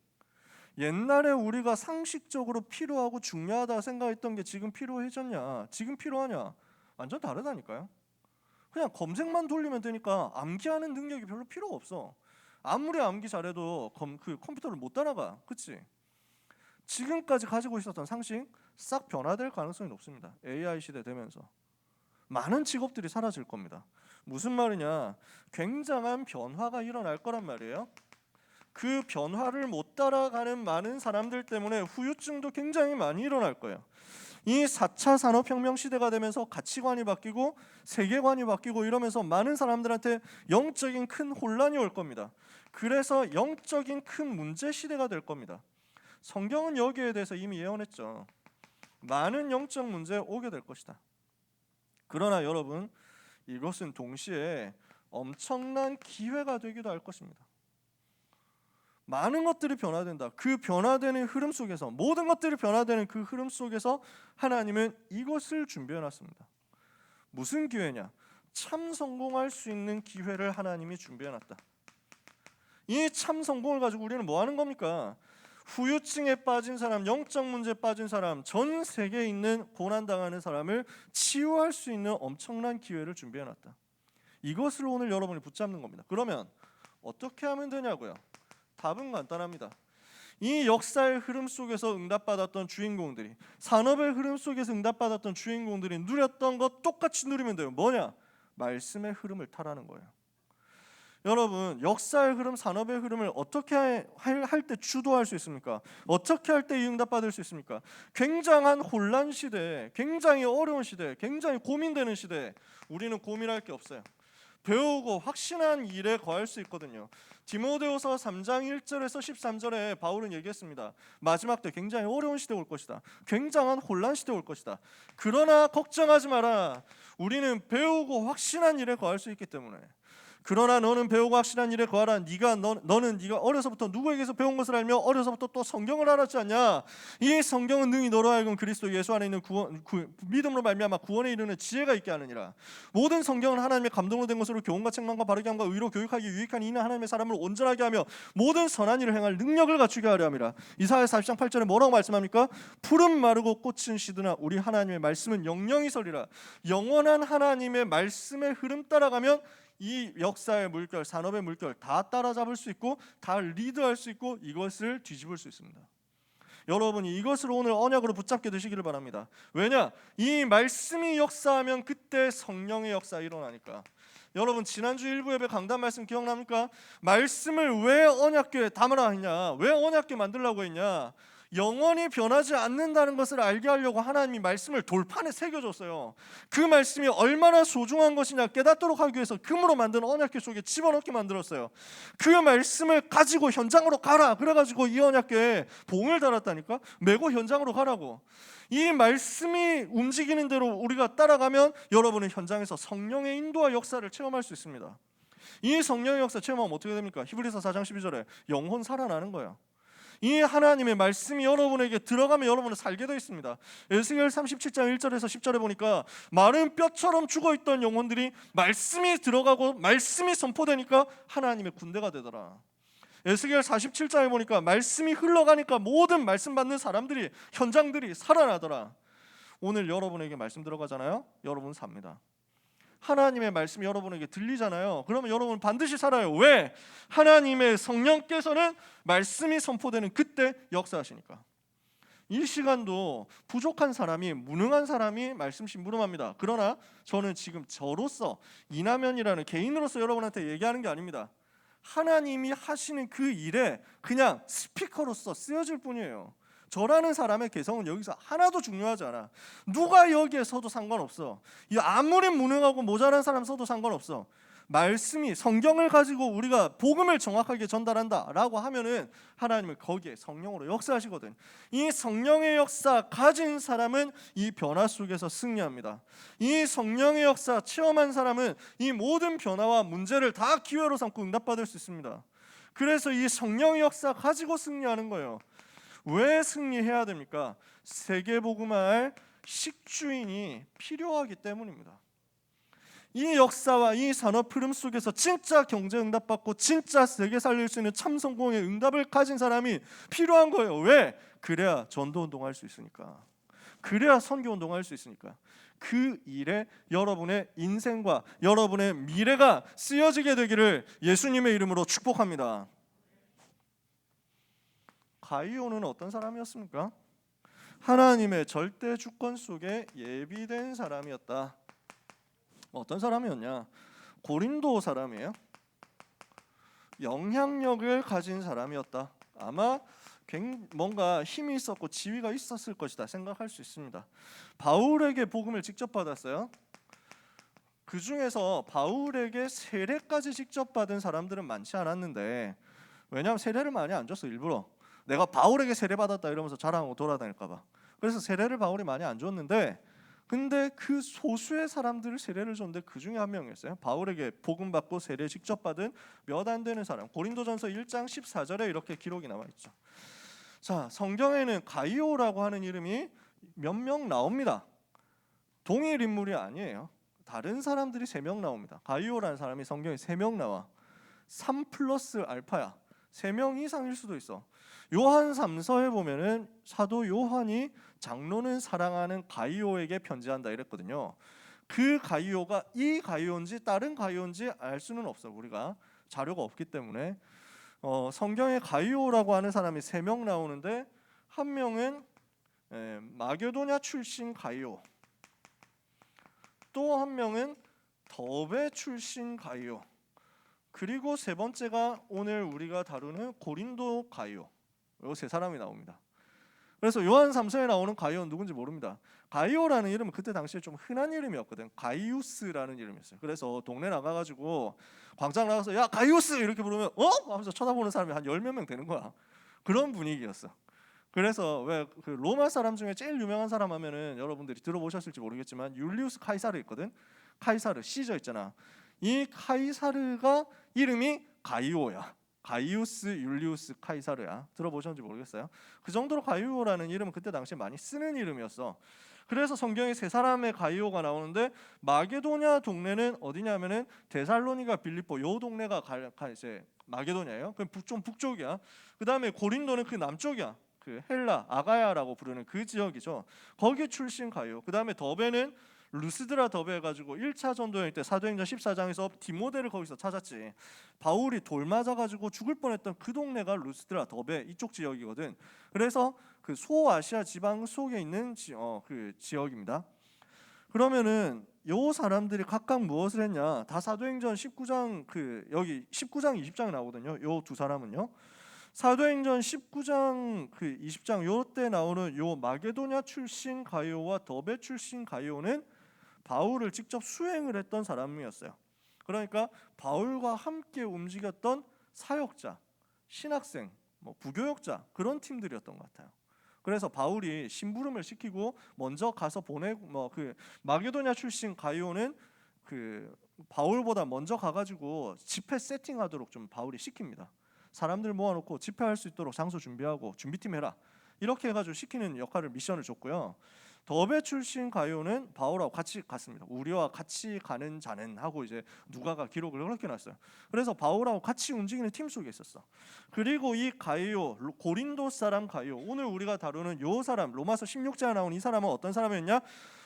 옛날에 우리가 상식적으로 필요하고 중요하다 생각했던 게 지금 필요해졌냐? 지금 필요하냐? 완전 다르다니까요. 그냥 검색만 돌리면 되니까 암기하는 능력이 별로 필요가 없어. 아무리 암기 잘해도 그 컴퓨터를 못 따라가. 그치? 지금까지 가지고 있었던 상식 싹 변화될 가능성이 높습니다. AI 시대 되면서 많은 직업들이 사라질 겁니다. 무슨 말이냐? 굉장한 변화가 일어날 거란 말이에요. 그 변화를 못 따라가는 많은 사람들 때문에 후유증도 굉장히 많이 일어날 거예요. 이 4차 산업혁명 시대가 되면서 가치관이 바뀌고 세계관이 바뀌고 이러면서 많은 사람들한테 영적인 큰 혼란이 올 겁니다. 그래서 영적인 큰 문제 시대가 될 겁니다. 성경은 여기에 대해서 이미 예언했죠. 많은 영적 문제 오게 될 것이다. 그러나 여러분, 이것은 동시에 엄청난 기회가 되기도 할 것입니다. 많은 것들이 변화된다. 그 변화되는 흐름 속에서, 모든 것들이 변화되는 그 흐름 속에서 하나님은 이것을 준비해 놨습니다. 무슨 기회냐? 참 성공할 수 있는 기회를 하나님이 준비해 놨다. 이 참 성공을 가지고 우리는 뭐 하는 겁니까? 후유증에 빠진 사람, 영적 문제에 빠진 사람, 전 세계에 있는 고난당하는 사람을 치유할 수 있는 엄청난 기회를 준비해 놨다. 이것을 오늘 여러분이 붙잡는 겁니다. 그러면 어떻게 하면 되냐고요? 답은 간단합니다. 이 역사의 흐름 속에서 응답받았던 주인공들이, 산업의 흐름 속에서 응답받았던 주인공들이 누렸던 것 똑같이 누리면 돼요. 뭐냐? 말씀의 흐름을 타라는 거예요. 여러분, 역사의 흐름, 산업의 흐름을 어떻게 할 때 주도할 수 있습니까? 어떻게 할 때 이 응답받을 수 있습니까? 굉장한 혼란 시대에, 굉장히 어려운 시대에, 굉장히 고민되는 시대에 우리는 고민할 게 없어요. 배우고 확신한 일에 거할 수 있거든요. 디모데후서 3장 1절에서 13절에 바울은 얘기했습니다. 마지막 때 굉장히 어려운 시대 올 것이다. 굉장한 혼란 시대 올 것이다. 그러나 걱정하지 마라. 우리는 배우고 확신한 일에 거할 수 있기 때문에. 그러나 너는 배우고 확신한 일에 거하라. 너는 네가 어려서부터 누구에게서 배운 것을 알며 어려서부터 또 성경을 알았지 않냐? 이 성경은 능히 너로 하여금 그리스도 예수 안에 있는 믿음으로 말미암아 구원에 이르는 지혜가 있게 하느니라. 모든 성경은 하나님의 감동으로 된 것으로 교훈과 책망과 바르게 함과 의로 교육하기 유익한 이는 하나님의 사람을 온전하게 하며 모든 선한 일을 행할 능력을 갖추게 하려 함이라. 이사야 40장 8절에 뭐라고 말씀합니까? 푸른 마르고 꽃은 시드나 우리 하나님의 말씀은 영영이 서리라. 영원한 하나님의 말씀의 흐름 따라가면 이 역사의 물결, 산업의 물결 다 따라잡을 수 있고 다 리드할 수 있고 이것을 뒤집을 수 있습니다. 여러분이 이것을 오늘 언약으로 붙잡게 되시기를 바랍니다. 왜냐? 이 말씀이 역사하면 그때 성령의 역사 일어나니까. 여러분, 지난주 일부 예배 강단 말씀 기억납니까? 말씀을 왜 언약궤에 담으라 했냐? 왜 언약궤 만들라고 했냐? 영원히 변하지 않는다는 것을 알게 하려고 하나님이 말씀을 돌판에 새겨줬어요. 그 말씀이 얼마나 소중한 것이냐 깨닫도록 하기 위해서 금으로 만든 언약궤 속에 집어넣게 만들었어요. 그 말씀을 가지고 현장으로 가라. 그래가지고 이 언약궤에 봉을 달았다니까. 메고 현장으로 가라고. 이 말씀이 움직이는 대로 우리가 따라가면 여러분은 현장에서 성령의 인도와 역사를 체험할 수 있습니다. 이 성령의 역사 체험하면 어떻게 됩니까? 히브리서 4장 12절에 영혼 살아나는 거예요. 이 하나님의 말씀이 여러분에게 들어가면 여러분은 살게 되어 있습니다. 에스겔 37장 1절에서 10절에 보니까 마른 뼈처럼 죽어있던 영혼들이 말씀이 들어가고 말씀이 선포되니까 하나님의 군대가 되더라. 에스겔 47장에 보니까 말씀이 흘러가니까 모든 말씀 받는 사람들이, 현장들이 살아나더라. 오늘 여러분에게 말씀 들어가잖아요. 여러분 삽니다. 하나님의 말씀이 여러분에게 들리잖아요. 그러면 여러분 반드시 살아요. 왜? 하나님의 성령께서는 말씀이 선포되는 그때 역사하시니까. 이 시간도 부족한 사람이, 무능한 사람이 말씀 심부름합니다. 그러나 저는 지금 저로서, 이남현이라는 개인으로서 여러분한테 얘기하는 게 아닙니다. 하나님이 하시는 그 일에 그냥 스피커로서 쓰여질 뿐이에요. 저라는 사람의 개성은 여기서 하나도 중요하지 않아. 누가 여기에 서도 상관없어. 아무리 무능하고 모자란 사람 서도 상관없어. 말씀이, 성경을 가지고 우리가 복음을 정확하게 전달한다라고 하면은 하나님은 거기에 성령으로 역사하시거든. 이 성령의 역사 가진 사람은 이 변화 속에서 승리합니다. 이 성령의 역사 체험한 사람은 이 모든 변화와 문제를 다 기회로 삼고 응답받을 수 있습니다. 그래서 이 성령의 역사 가지고 승리하는 거예요. 왜 승리해야 됩니까? 세계복음화할 식주인이 필요하기 때문입니다. 이 역사와 이 산업 흐름 속에서 진짜 경제 응답받고 진짜 세계 살릴 수 있는 참 성공의 응답을 가진 사람이 필요한 거예요. 왜? 그래야 전도운동 할 수 있으니까. 그래야 선교운동 할 수 있으니까. 그 일에 여러분의 인생과 여러분의 미래가 쓰여지게 되기를 예수님의 이름으로 축복합니다. 가이오는 어떤 사람이었습니까? 하나님의 절대 주권 속에 예비된 사람이었다. 어떤 사람이었냐? 고린도 사람이에요. 영향력을 가진 사람이었다. 아마 뭔가 힘이 있었고 지위가 있었을 것이다 생각할 수 있습니다. 바울에게 복음을 직접 받았어요. 그 중에서 바울에게 세례까지 직접 받은 사람들은 많지 않았는데, 왜냐하면 세례를 많이 안 줬어. 일부러 내가 바울에게 세례 받았다 이러면서 자랑하고 돌아다닐까 봐. 그래서 세례를 바울이 많이 안 줬는데, 근데 그 소수의 사람들을 세례를 줬는데 그 중에 한 명이었어요. 바울에게 복음 받고 세례 직접 받은 몇 안 되는 사람. 고린도전서 1장 14절에 이렇게 기록이 나와 있죠. 자, 성경에는 가이오라고 하는 이름이 몇 명 나옵니다. 동일 인물이 아니에요. 다른 사람들이 3명 나옵니다. 가이오라는 사람이 성경에 3명 나와. 3 플러스 알파야. 3명 이상일 수도 있어. 요한 3서에 보면은 사도 요한이 장로는 사랑하는 가이오에게 편지한다 이랬거든요. 그 가이오가 이 가이오인지 다른 가이오인지 알 수는 없어. 우리가 자료가 없기 때문에 성경에 가이오라고 하는 사람이 3명 나오는데 한 명은 마게도냐 출신 가이오, 또 한 명은 더베 출신 가이오, 그리고 세 번째가 오늘 우리가 다루는 고린도 가이오. 이 3사람이 나옵니다. 그래서 요한 3서에 나오는 가이오는 누군지 모릅니다. 가이오라는 이름은 그때 당시에 좀 흔한 이름이었거든. 가이우스라는 이름이었어요. 그래서 동네 나가가지고 광장 나가서 야 가이우스 이렇게 부르면 하면서 쳐다보는 사람이 한 10몇 명 되는 거야. 그런 분위기였어. 그래서 왜 그 로마 사람 중에 제일 유명한 사람 하면은 여러분들이 들어보셨을지 모르겠지만 율리우스 카이사르 있거든. 카이사르 시저 있잖아. 이 카이사르가 이름이 가이오야. 가이우스 율리우스 카이사르야. 들어보셨는지 모르겠어요. 그 정도로 가이오라는 이름은 그때 당시에 많이 쓰는 이름이었어. 그래서 성경에 3사람의 가이오가 나오는데 마게도냐 동네는 어디냐면은 데살로니가 빌립보 요 동네가 이제 마게도냐예요. 그럼 좀 북쪽이야. 그 다음에 고린도는 그 남쪽이야. 그 헬라 아가야라고 부르는 그 지역이죠. 거기 출신 가이오. 그 다음에 더베는 루스드라 더베 해가지고 1차 전도여행 때 사도행전 14장에서 디모데를 거기서 찾았지. 바울이 돌 맞아가지고 죽을 뻔했던 그 동네가 루스드라 더베 이쪽 지역이거든. 그래서 그 소아시아 지방 속에 있는 그 지역입니다. 그러면은 요 사람들이 각각 무엇을 했냐? 다 사도행전 19장 여기 19장 20장에 나오거든요. 요 2사람은요. 사도행전 19장 20장 요때 나오는 요 마게도냐 출신 가이오와 더베 출신 가이오는 바울을 직접 수행을 했던 사람이었어요. 그러니까 바울과 함께 움직였던 사역자, 신학생, 부교역자 그런 팀들이었던 것 같아요. 그래서 바울이 심부름을 시키고 먼저 가서 보내고 마게도냐 출신 가이오는 바울보다 먼저 가가지고 집회 세팅하도록 좀 바울이 시킵니다. 사람들 모아놓고 집회할 수 있도록 장소 준비하고 준비팀 해라 이렇게 해가지고 시키는 역할을 미션을 줬고요. 더베 출신 가이오는 바울하고 같이 갔습니다. 우리와 같이 가는 자는 하고 이제 누가가 기록을 그렇게 놨어요. 그래서 바울하고 같이 움직이는 팀 속에 있었어. 그리고 이 가이오 고린도 사람 가이오 오늘 우리가 다루는 요 사람 로마서 16장에 나온 이 사람은 어떤 사람이었냐?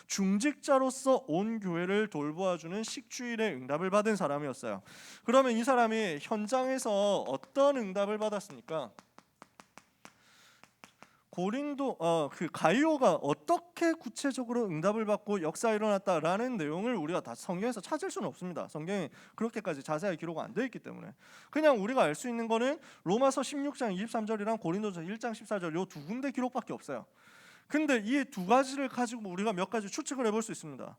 중직자로서 온 교회를 돌보아주는 식주일의 응답을 받은 사람이었어요. 그러면 이 사람이 현장에서 어떤 응답을 받았습니까? 고린도 가이오가 어떻게 구체적으로 응답을 받고 역사가 일어났다라는 내용을 우리가 다 성경에서 찾을 수는 없습니다. 성경에 그렇게까지 자세하게 기록 안 되어 있기 때문에 그냥 우리가 알 수 있는 거는 로마서 16장 23절이랑 고린도전서 1장 14절 요 2군데 기록밖에 없어요. 근데 이 2가지를 가지고 우리가 몇 가지 추측을 해볼 수 있습니다.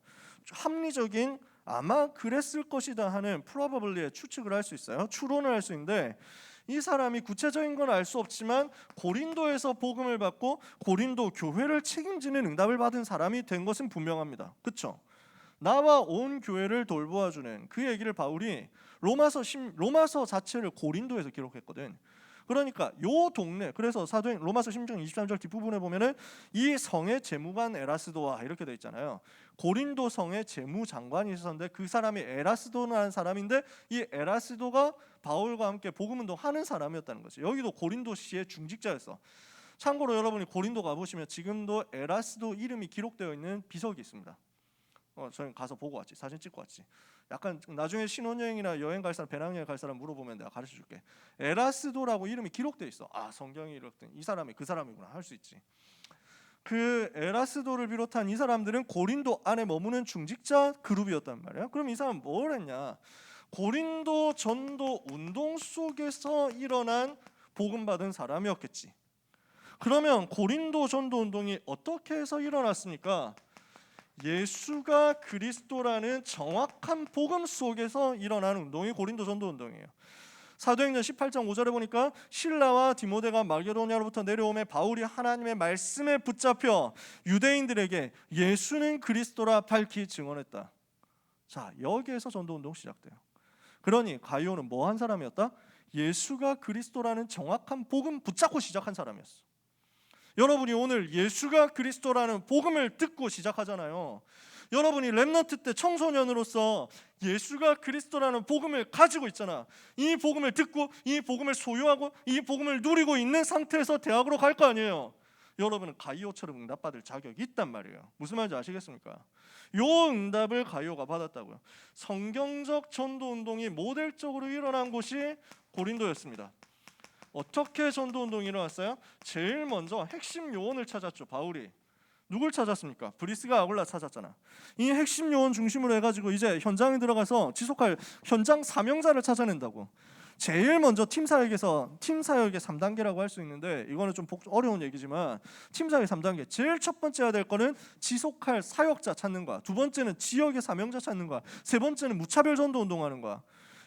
합리적인 아마 그랬을 것이다 하는 probably의 추측을 할 수 있어요. 추론을 할 수 있는데 이 사람이 구체적인 건 알 수 없지만 고린도에서 복음을 받고 고린도 교회를 책임지는 응답을 받은 사람이 된 것은 분명합니다. 그렇죠? 나와 온 교회를 돌보아주는 그 얘기를 바울이 로마서 자체를 고린도에서 기록했거든. 그러니까 요 동네 그래서 로마서 16장 23절 뒷부분에 보면은 이 성의 재무관 에라스도와 이렇게 돼 있잖아요. 고린도 성의 재무장관이 있었는데 그 사람이 에라스도라는 사람인데 이 에라스도가 바울과 함께 복음운동 하는 사람이었다는 거죠. 여기도 고린도시의 중직자였어. 참고로 여러분이 고린도 가보시면 지금도 에라스도 이름이 기록되어 있는 비석이 있습니다. 저희 가서 보고 왔지. 사진 찍고 왔지. 약간 나중에 신혼여행이나 여행 갈 사람, 배낭여행 갈 사람 물어보면 내가 가르쳐줄게. 에라스도라고 이름이 기록되어 있어. 아, 성경이 이렇든 이 사람이 그 사람이구나 할 수 있지. 그 에라스도를 비롯한 이 사람들은 고린도 안에 머무는 중직자 그룹이었단 말이야. 그럼 이 사람은 뭘 했냐? 고린도 전도 운동 속에서 일어난 복음 받은 사람이었겠지. 그러면 고린도 전도 운동이 어떻게 해서 일어났습니까? 예수가 그리스도라는 정확한 복음 속에서 일어난 운동이 고린도 전도 운동이에요. 사도행전 18장 5절에 보니까 실라와 디모데가 마게도냐로부터 내려오매 바울이 하나님의 말씀에 붙잡혀 유대인들에게 예수는 그리스도라 밝히 증언했다. 자, 여기에서 전도운동 시작돼요. 그러니 가이오는 뭐 한 사람이었다? 예수가 그리스도라는 정확한 복음 붙잡고 시작한 사람이었어. 여러분이 오늘 예수가 그리스도라는 복음을 듣고 시작하잖아요. 여러분이 렘넌트 때 청소년으로서 예수가 그리스도라는 복음을 가지고 있잖아. 이 복음을 듣고 이 복음을 소유하고 이 복음을 누리고 있는 상태에서 대학으로 갈 거 아니에요. 여러분은 가이오처럼 응답받을 자격이 있단 말이에요. 무슨 말인지 아시겠습니까? 요 응답을 가이오가 받았다고요. 성경적 전도운동이 모델적으로 일어난 곳이 고린도였습니다. 어떻게 전도운동이 일어났어요? 제일 먼저 핵심 요원을 찾았죠. 바울이. 누굴 찾았습니까? 브리스가 아굴라 찾았잖아. 이 핵심 요원 중심으로 해가지고 이제 현장에 들어가서 지속할 현장 사명자를 찾아낸다고. 제일 먼저 팀 사역의 3단계라고 할 수 있는데, 이거는 좀 어려운 얘기지만 팀 사역의 3단계 제일 첫 번째 해야 될 거는 지속할 사역자 찾는 거야. 두 번째는 지역의 사명자 찾는 거야. 세 번째는 무차별 전도 운동하는 거야.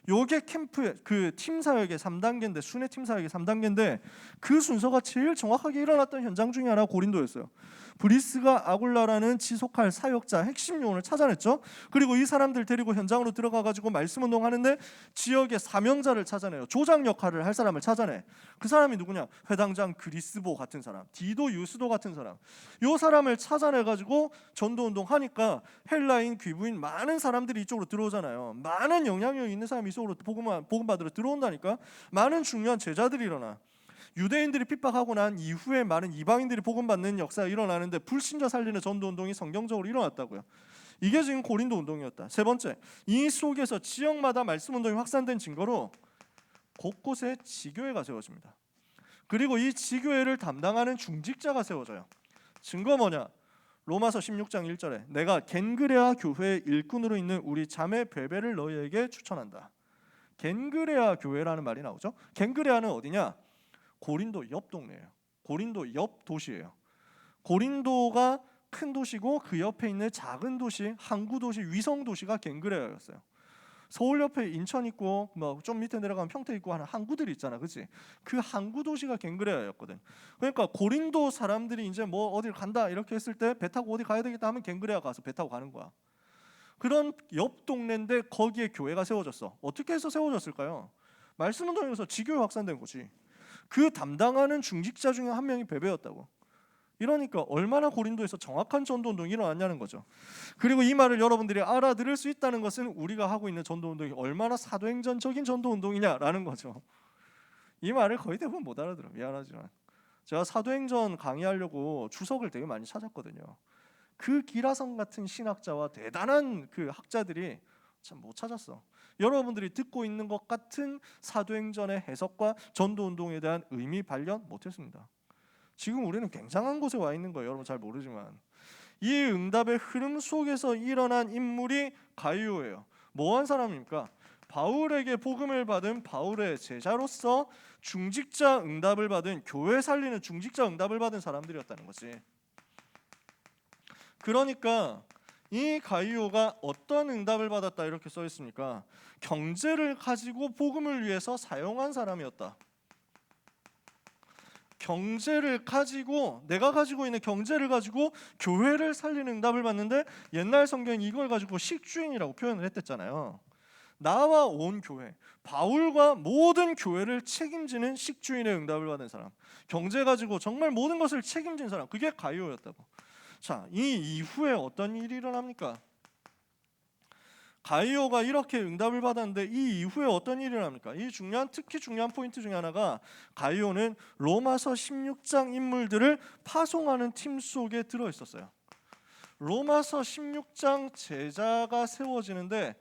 요게 캠프의 그 팀 사역의 3단계인데, 순회 팀 사역의 3단계인데 그 순서가 제일 정확하게 일어났던 현장 중에 하나가 고린도였어요. 브리스가 아굴라라는 지속할 사역자 핵심 요원을 찾아냈죠. 그리고 이 사람들 데리고 현장으로 들어가 가지고 말씀 운동하는데 지역의 사명자를 찾아내요. 조장 역할을 할 사람을 찾아내. 그 사람이 누구냐? 회당장 그리스보 같은 사람, 디도 유스도 같은 사람. 요 사람을 찾아내 가지고 전도 운동하니까 헬라인, 귀부인 많은 사람들이 이쪽으로 들어오잖아요. 많은 영향력 있는 사람이 이쪽으로 복음 받으러 들어온다니까. 많은 중요한 제자들이 일어나. 유대인들이 핍박하고 난 이후에 많은 이방인들이 복음받는 역사가 일어나는데 불신자 살리는 전도운동이 성경적으로 일어났다고요. 이게 지금 고린도 운동이었다. 세 번째, 이 속에서 지역마다 말씀 운동이 확산된 증거로 곳곳에 지교회가 세워집니다. 그리고 이 지교회를 담당하는 중직자가 세워져요. 증거 뭐냐? 로마서 16장 1절에 내가 겐그레아 교회의 일꾼으로 있는 우리 자매 베베를 너희에게 추천한다. 겐그레아 교회라는 말이 나오죠. 겐그레아는 어디냐? 고린도 옆 동네예요. 고린도 옆 도시예요. 고린도가 큰 도시고 그 옆에 있는 작은 도시, 항구 도시, 위성 도시가 겐그레아였어요. 서울 옆에 인천 있고 뭐 좀 밑에 내려가면 평택 있고 하는 항구들이 있잖아, 그렇지? 그 항구 도시가 겐그레아였거든. 그러니까 고린도 사람들이 이제 뭐 어딜 간다 이렇게 했을 때 배 타고 어디 가야 되겠다 하면 겐그레아 가서 배 타고 가는 거야. 그런 옆 동네인데 거기에 교회가 세워졌어. 어떻게 해서 세워졌을까요? 말씀 운동에서 지교회 확산된 거지. 그 담당하는 중직자 중에 한 명이 베베였다고. 이러니까 얼마나 고린도에서 정확한 전도운동이 일어났냐는 거죠. 그리고 이 말을 여러분들이 알아들을 수 있다는 것은 우리가 하고 있는 전도운동이 얼마나 사도행전적인 전도운동이냐라는 거죠. 이 말을 거의 대부분 못 알아들어. 미안하지만 제가 사도행전 강의하려고 주석을 되게 많이 찾았거든요. 그 기라성 같은 신학자와 대단한 그 학자들이 참 못 찾았어. 여러분들이 듣고 있는 것 같은 사도행전의 해석과 전도운동에 대한 의미 발견 못했습니다. 지금 우리는 굉장한 곳에 와 있는 거예요. 여러분 잘 모르지만 이 응답의 흐름 속에서 일어난 인물이 가이오예요. 뭐한 사람입니까? 바울에게 복음을 받은 바울의 제자로서 중직자 응답을 받은, 교회 살리는 중직자 응답을 받은 사람들이었다는 거지. 그러니까 이 가이오가 어떤 응답을 받았다 이렇게 써 있습니까? 경제를 가지고 복음을 위해서 사용한 사람이었다. 경제를 가지고, 내가 가지고 있는 경제를 가지고 교회를 살리는 응답을 받는데 옛날 성경이 이걸 가지고 식주인이라고 표현을 했댔잖아요. 나와 온 교회, 바울과 모든 교회를 책임지는 식주인의 응답을 받은 사람, 경제 가지고 정말 모든 것을 책임진 사람, 그게 가이오였다고. 자, 이 이후에 어떤 일이 일어납니까? 가이오가 이렇게 응답을 받았는데 이 이후에 어떤 일이 일어납니까? 이 특히 중요한 포인트 중에 하나가 가이오는 로마서 16장 인물들을 파송하는 팀 속에 들어 있었어요. 로마서 16장 제자가 세워지는데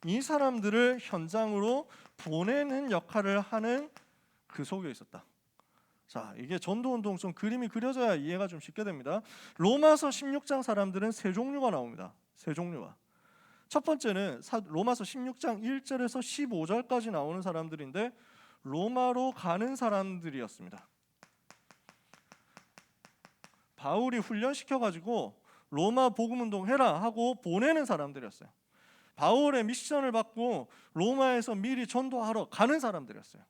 이 사람들을 현장으로 보내는 역할을 하는 그 속에 있었다. 자, 이게 전도운동 좀 그림이 그려져야 이해가 좀 쉽게 됩니다. 로마서 16장 사람들은 세 종류가 나옵니다. 세 종류가. 첫 번째는 로마서 16장 1절에서 15절까지 나오는 사람들인데 로마로 가는 사람들이었습니다. 바울이 훈련시켜가지고 로마 복음운동 해라 하고 보내는 사람들이었어요. 바울의 미션을 받고 로마에서 미리 전도하러 가는 사람들이었어요.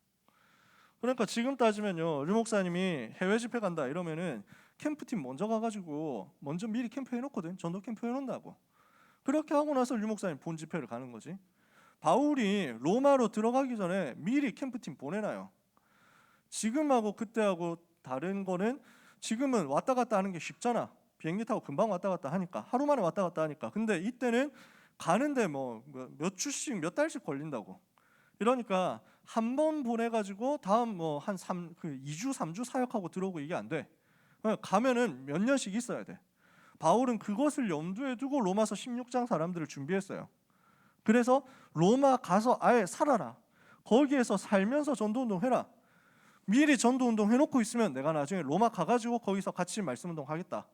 그러니까 지금 따지면요, 류 목사님이 해외 집회 간다 이러면은 캠프팀 먼저 가가지고 먼저 미리 캠프 해놓거든. 전도 캠프 해놓는다고. 그렇게 하고 나서 류 목사님 본 집회를 가는 거지. 바울이 로마로 들어가기 전에 미리 캠프팀 보내놔요. 지금하고 그때하고 다른 거는 지금은 왔다 갔다 하는 게 쉽잖아. 비행기 타고 금방 왔다 갔다 하니까, 하루 만에 왔다 갔다 하니까. 근데 이때는 가는데 뭐 몇 주씩 몇 달씩 걸린다고. 이러니까 한 번 보내가지고 다음 뭐 한 2주 3주 사역하고 들어오고 이게 안 돼. 가면은 몇 년씩 있어야 돼. 바울은 그것을 염두에 두고 로마서 16장 사람들을 준비했어요. 그래서 로마 가서 아예 살아라. 거기에서 살면서 전도운동 해라. 미리 전도운동 해놓고 있으면 내가 나중에 로마 가가지고 거기서 같이 말씀운동 하겠다.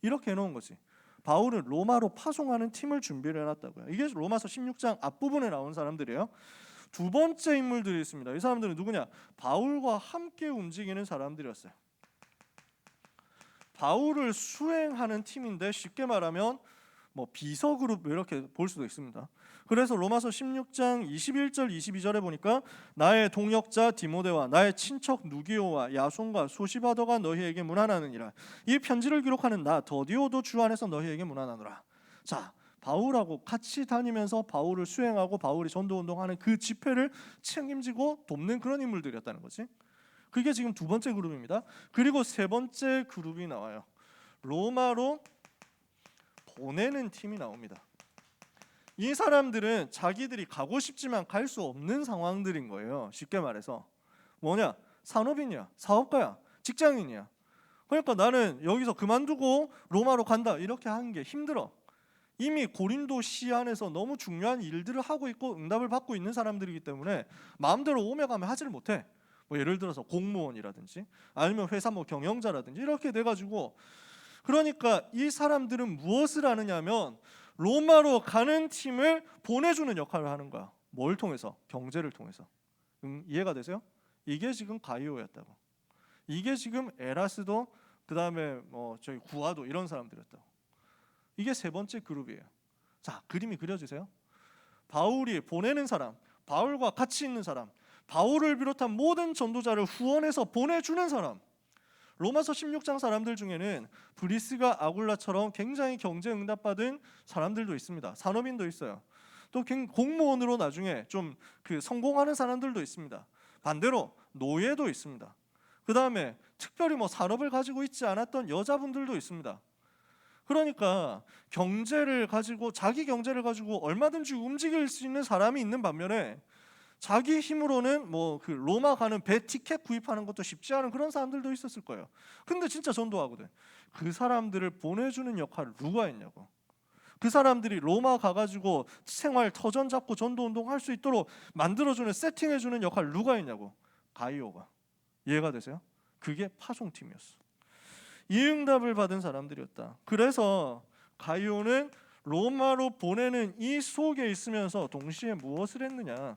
이렇게 해놓은 거지. 바울은 로마로 파송하는 팀을 준비를 해놨다고요. 이게 로마서 16장 앞부분에 나온 사람들이에요. 두 번째 인물들이 있습니다. 이 사람들은 누구냐? 바울과 함께 움직이는 사람들이었어요. 바울을 수행하는 팀인데 쉽게 말하면 뭐 비서그룹 이렇게 볼 수도 있습니다. 그래서 로마서 16장 21절 22절에 보니까 나의 동역자 디모데와 나의 친척 누기오와 야손과 소시바더가 너희에게 문안하느니라. 이 편지를 기록하는 나 더디오도 주 안에서 너희에게 문안하노라. 자, 바울하고 같이 다니면서 바울을 수행하고 바울이 전도운동하는 그 집회를 책임지고 돕는 그런 인물들이었다는 거지. 그게 지금 두 번째 그룹입니다. 그리고 세 번째 그룹이 나와요. 로마로 보내는 팀이 나옵니다. 이 사람들은 자기들이 가고 싶지만 갈 수 없는 상황들인 거예요. 쉽게 말해서 뭐냐? 산업인이야, 사업가야, 직장인이야. 그러니까 나는 여기서 그만두고 로마로 간다 이렇게 하는 게 힘들어. 이미 고린도 시 안에서 너무 중요한 일들을 하고 있고 응답을 받고 있는 사람들이기 때문에 마음대로 오며 가며 하지를 못해. 뭐 예를 들어서 공무원이라든지 아니면 회사 뭐 경영자라든지 이렇게 돼가지고, 그러니까 이 사람들은 무엇을 하느냐면 로마로 가는 팀을 보내주는 역할을 하는 거야. 뭘 통해서? 경제를 통해서. 이해가 되세요? 이게 지금 가이오였다고. 이게 지금 에라스도, 그 다음에 뭐 저희 구아도 이런 사람들이었다고. 이게 세 번째 그룹이에요. 자, 그림이 그려지세요? 바울이 보내는 사람, 바울과 같이 있는 사람, 바울을 비롯한 모든 전도자를 후원해서 보내주는 사람. 로마서 16장 사람들 중에는 브리스가 아굴라처럼 굉장히 경제 응답받은 사람들도 있습니다. 산업인도 있어요. 또 공무원으로 나중에 좀 성공하는 사람들도 있습니다. 반대로 노예도 있습니다. 그 다음에 특별히 뭐 산업을 가지고 있지 않았던 여자분들도 있습니다. 그러니까 경제를 가지고, 자기 경제를 가지고 얼마든지 움직일 수 있는 사람이 있는 반면에 자기 힘으로는 뭐 로마 가는 배 티켓 구입하는 것도 쉽지 않은 그런 사람들도 있었을 거예요. 근데 진짜 전도하거든. 그 사람들을 보내주는 역할을 누가 했냐고. 그 사람들이 로마 가가지고 생활 터전 잡고 전도운동 할 수 있도록 만들어주는, 세팅해주는 역할을 누가 했냐고. 가이오가. 이해가 되세요? 그게 파송팀이었어. 이 응답을 받은 사람들이었다. 그래서 가이오는 로마로 보내는 이 속에 있으면서 동시에 무엇을 했느냐?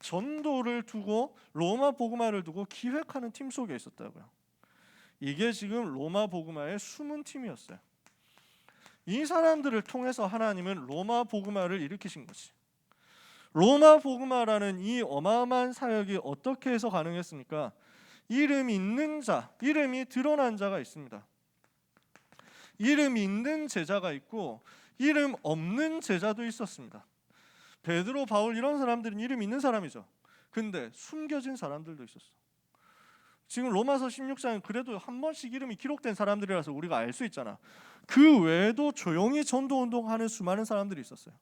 전도를 두고, 로마 복음화를 두고 기획하는 팀 속에 있었다고요. 이게 지금 로마 복음화의 숨은 팀이었어요. 이 사람들을 통해서 하나님은 로마 복음화를 일으키신 거지. 로마 복음화라는 이 어마어마한 사역이 어떻게 해서 가능했습니까? 이름 있는 자, 이름이 드러난 자가 있습니다. 이름 있는 제자가 있고 이름 없는 제자도 있었습니다. 베드로, 바울 이런 사람들은 이름 있는 사람이죠. 근데 숨겨진 사람들도 있었어. 지금 로마서 16장은 그래도 한 번씩 이름이 기록된 사람들이라서 우리가 알 수 있잖아. 그 외에도 조용히 전도운동하는 수많은 사람들이 있었어요.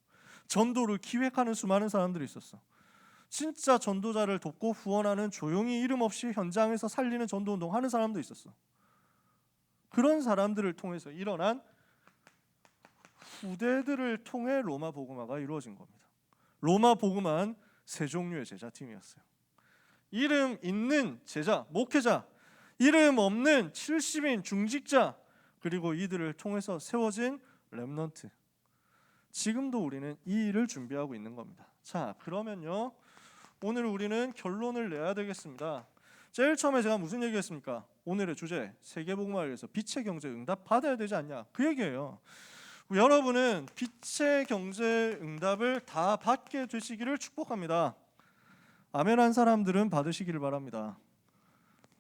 전도를 기획하는 수많은 사람들이 있었어. 진짜 전도자를 돕고 후원하는, 조용히 이름 없이 현장에서 살리는 전도운동 하는 사람도 있었어. 그런 사람들을 통해서 일어난 후대들을 통해 로마 복음화가 이루어진 겁니다. 로마 복음화는 세 종류의 제자팀이었어요. 이름 있는 제자, 목회자, 이름 없는 70인 중직자, 그리고 이들을 통해서 세워진 렘넌트. 지금도 우리는 이 일을 준비하고 있는 겁니다. 자, 그러면요, 오늘 우리는 결론을 내야 되겠습니다. 제일 처음에 제가 무슨 얘기했습니까? 오늘의 주제, 세계복음화를 위해서 빛의 경제 응답 받아야 되지 않냐, 그 얘기예요. 여러분은 빛의 경제 응답을 다 받게 되시기를 축복합니다. 아멘한 사람들은 받으시기를 바랍니다.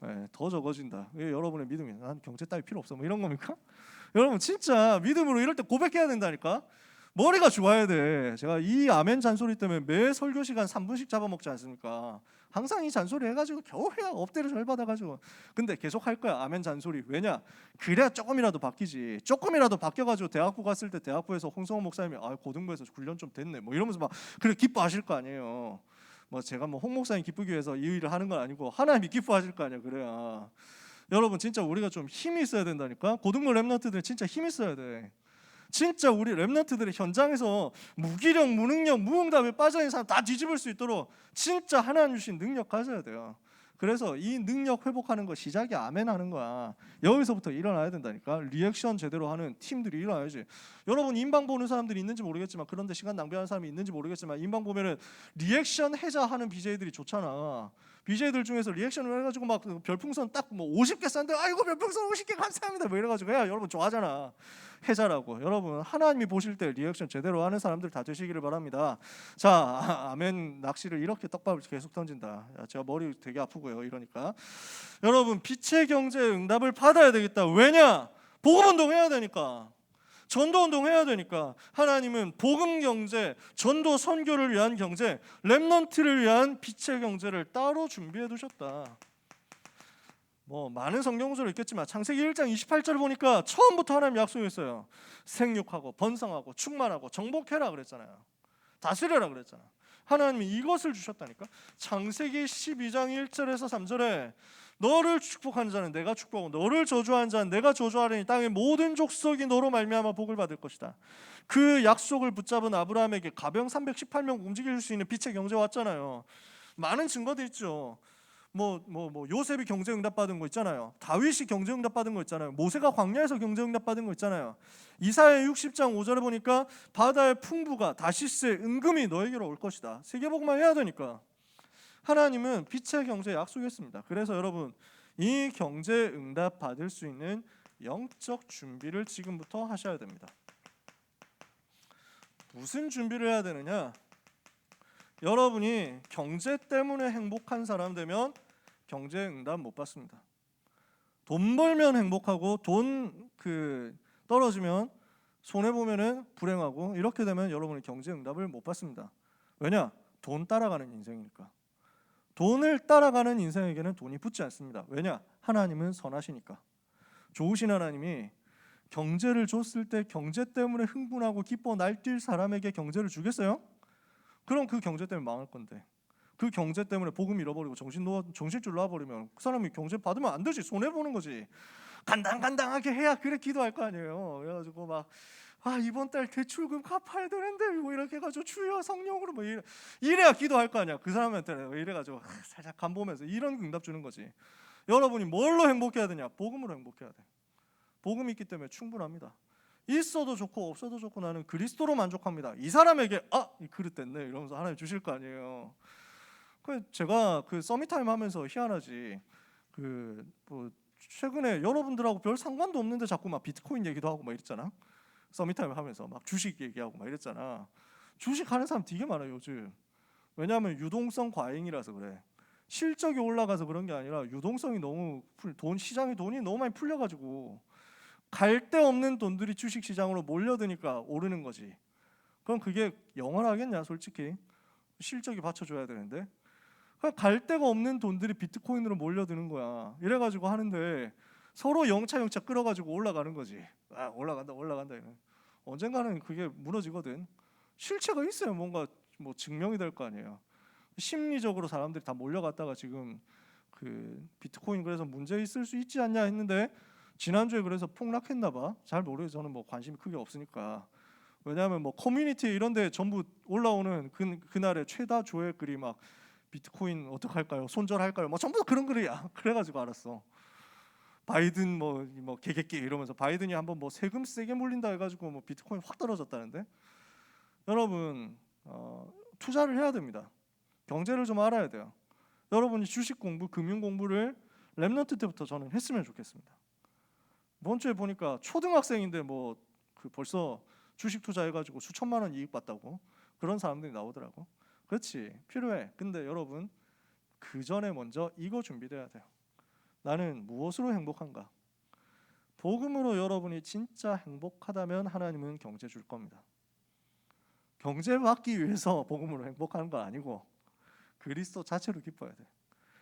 네, 더 적어진다. 왜 여러분의 믿음이 난 경제 따위 필요 없어 뭐 이런 겁니까? 여러분 진짜 믿음으로 이럴 때 고백해야 된다니까. 머리가 좋아야 돼. 제가 이 아멘 잔소리 때문에 매 설교 시간 3분씩 잡아먹지 않습니까? 항상 이 잔소리 해가지고 겨우 해야 엎드려 절 받아가지고. 근데 계속 할 거야 아멘 잔소리. 왜냐? 그래야 조금이라도 바뀌지. 조금이라도 바뀌어가지고 대학부 갔을 때 대학부에서 홍성호 목사님이 고등부에서 훈련 좀 됐네 뭐 이러면서 막 그래 기뻐하실 거 아니에요. 뭐 제가 뭐 홍 목사님 기쁘기 위해서 이 일을 하는 건 아니고 하나님이 기뻐하실 거 아니야. 그래야 여러분 진짜 우리가 좀 힘이 있어야 된다니까. 고등부 랩런트들은 진짜 힘이 있어야 돼. 진짜 우리 랩런트들의 현장에서 무기력, 무능력, 무응답에 빠져있는 사람 다 뒤집을 수 있도록 진짜 하나님 주신 능력 가져야 돼요. 그래서 이 능력 회복하는 거 시작이 아멘 하는 거야. 여기서부터 일어나야 된다니까. 리액션 제대로 하는 팀들이 일어나야지. 여러분 인방 보는 사람들이 있는지 모르겠지만, 그런데 시간 낭비하는 사람이 있는지 모르겠지만, 인방 보면은 리액션 해자 하는 BJ들이 좋잖아. BJ들 중에서 리액션을 해가지고 막 별풍선 딱 뭐 50개 쐈는데 아이고 별풍선 50개 감사합니다 뭐 이래가지고 야 여러분 좋아하잖아. 해자라고. 여러분 하나님이 보실 때 리액션 제대로 하는 사람들 다 되시기를 바랍니다. 자, 아멘 낚시를 이렇게 떡밥을 계속 던진다. 야, 제가 머리 되게 아프고요 이러니까. 여러분 빛의 경제 응답을 받아야 되겠다. 왜냐? 복음운동 해야 되니까. 전도운동 해야 되니까. 하나님은 복음 경제, 전도 선교를 위한 경제, 렘넌트를 위한 빛의 경제를 따로 준비해 두셨다. 뭐 많은 성경 구절이 있겠지만 창세기 1장 28절 보니까 처음부터 하나님 약속했어요. 생육하고 번성하고 충만하고 정복해라 그랬잖아요. 다스려라 그랬잖아. 하나님이 이것을 주셨다니까. 창세기 12장 1절에서 3절에 너를 축복하는 자는 내가 축복하고 너를 저주하는 자는 내가 저주하리니 땅의 모든 족속이 너로 말미암아 복을 받을 것이다. 그 약속을 붙잡은 아브라함에게 가병 318명 움직일 수 있는 빛의 경제 왔잖아요. 많은 증거들 있죠. 뭐 요셉이 경제 응답 받은 거 있잖아요. 다윗이 경제 응답 받은 거 있잖아요. 모세가 광야에서 경제 응답 받은 거 있잖아요. 이사야 60장 5절에 보니까 바다의 풍부가 다시스의 은금이 너에게로 올 것이다. 세계복음만 해야 되니까. 하나님은 빛의 경제 약속했습니다. 그래서 여러분 이 경제 응답 받을 수 있는 영적 준비를 지금부터 하셔야 됩니다. 무슨 준비를 해야 되느냐? 여러분이 경제 때문에 행복한 사람 되면 경제 응답 못 받습니다. 돈 벌면 행복하고 돈 떨어지면 손해 보면은 불행하고 이렇게 되면 여러분이 경제 응답을 못 받습니다. 왜냐? 돈 따라가는 인생이니까. 돈을 따라가는 인생에게는 돈이 붙지 않습니다. 왜냐? 하나님은 선하시니까. 좋으신 하나님이 경제를 줬을 때 경제 때문에 흥분하고 기뻐 날뛸 사람에게 경제를 주겠어요? 그럼 그 경제 때문에 망할 건데, 그 경제 때문에 복음 잃어버리고 정신줄 놔버리면 그 사람이 경제 받으면 안 되지. 손해보는 거지. 간당간당하게 해야 그래 기도할 거 아니에요. 그래가지고 막 이번 달 대출금 갚아야 되는데 뭐 이렇게 해가지고 주여 성령으로 뭐 이래야 기도할 거 아니야. 그 사람한테는 이래가지고 살짝 간 보면서 이런 응답 주는 거지. 여러분이 뭘로 행복해야 되냐? 복음으로 행복해야 돼. 복음이 있기 때문에 충분합니다. 있어도 좋고 없어도 좋고 나는 그리스도로 만족합니다. 이 사람에게 이 그릇 됐네 이러면서 하나님 주실 거 아니에요. 제가 서밋타임 하면서 희한하지. 최근에 여러분들하고 별 상관도 없는데 자꾸 막 비트코인 얘기도 하고 막 이랬잖아. 서밋타임 하면서 막 주식 얘기하고 막 이랬잖아. 주식 하는 사람 되게 많아요 요즘. 왜냐하면 유동성 과잉이라서 그래. 실적이 올라가서 그런 게 아니라 유동성이 너무 시장에 돈이 너무 많이 풀려가지고 갈 데 없는 돈들이 주식 시장으로 몰려드니까 오르는 거지. 그럼 그게 영원하겠냐 솔직히. 실적이 받쳐줘야 되는데. 갈 데가 없는 돈들이 비트코인으로 몰려드는 거야. 이래가지고 하는데 서로 영차 끌어가지고 올라가는 거지. 올라간다. 언젠가는 그게 무너지거든. 실체가 있어야 뭔가 뭐 증명이 될 거 아니에요. 심리적으로 사람들이 다 몰려갔다가 지금 비트코인 그래서 문제 있을 수 있지 않냐 했는데 지난주에 그래서 폭락했나 봐. 잘 모르겠어요. 저는 뭐 관심이 크게 없으니까. 왜냐하면 뭐 커뮤니티 이런 데 전부 올라오는 그날의 최다 조회 글이 막 비트코인 어떡할까요? 손절할까요? 뭐 전부 다 그런 글이야. 그래가지고 알았어. 바이든 뭐 개개끼 이러면서 바이든이 한번 뭐 세금 세게 물린다 해가지고 뭐 비트코인 확 떨어졌다는데. 여러분 투자를 해야 됩니다. 경제를 좀 알아야 돼요. 여러분이 주식 공부, 금융 공부를 랩넌트 때부터 저는 했으면 좋겠습니다. 이번 주에 보니까 초등학생인데 뭐 그 벌써 주식 투자해가지고 수천만 원 이익 봤다고 그런 사람들이 나오더라고. 그렇지, 필요해. 근데 여러분, 그 전에 먼저 이거 준비돼야 돼요. 나는 무엇으로 행복한가? 복음으로 여러분이 진짜 행복하다면 하나님은 경제 줄 겁니다. 경제 받기 위해서 복음으로 행복하는 건 아니고 그리스도 자체로 기뻐야 돼.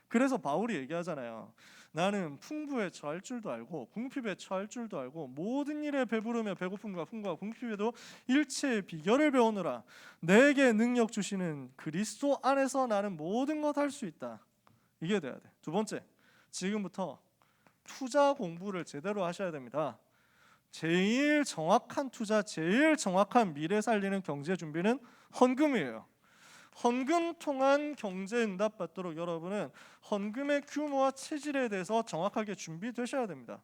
그래서 바울이 얘기하잖아요. 나는 풍부에 처할 줄도 알고 궁핍에 처할 줄도 알고 모든 일에 배부르며 배고픔과 풍부와 궁핍에도 일체의 비결을 배우느라 내게 능력 주시는 그리스도 안에서 나는 모든 것 할 수 있다. 이게 돼야 돼. 두 번째, 지금부터 투자 공부를 제대로 하셔야 됩니다. 제일 정확한 투자, 제일 정확한 미래 살리는 경제 준비는 헌금이에요. 헌금 통한 경제 응답 받도록 여러분은 헌금의 규모와 체질에 대해서 정확하게 준비되셔야 됩니다.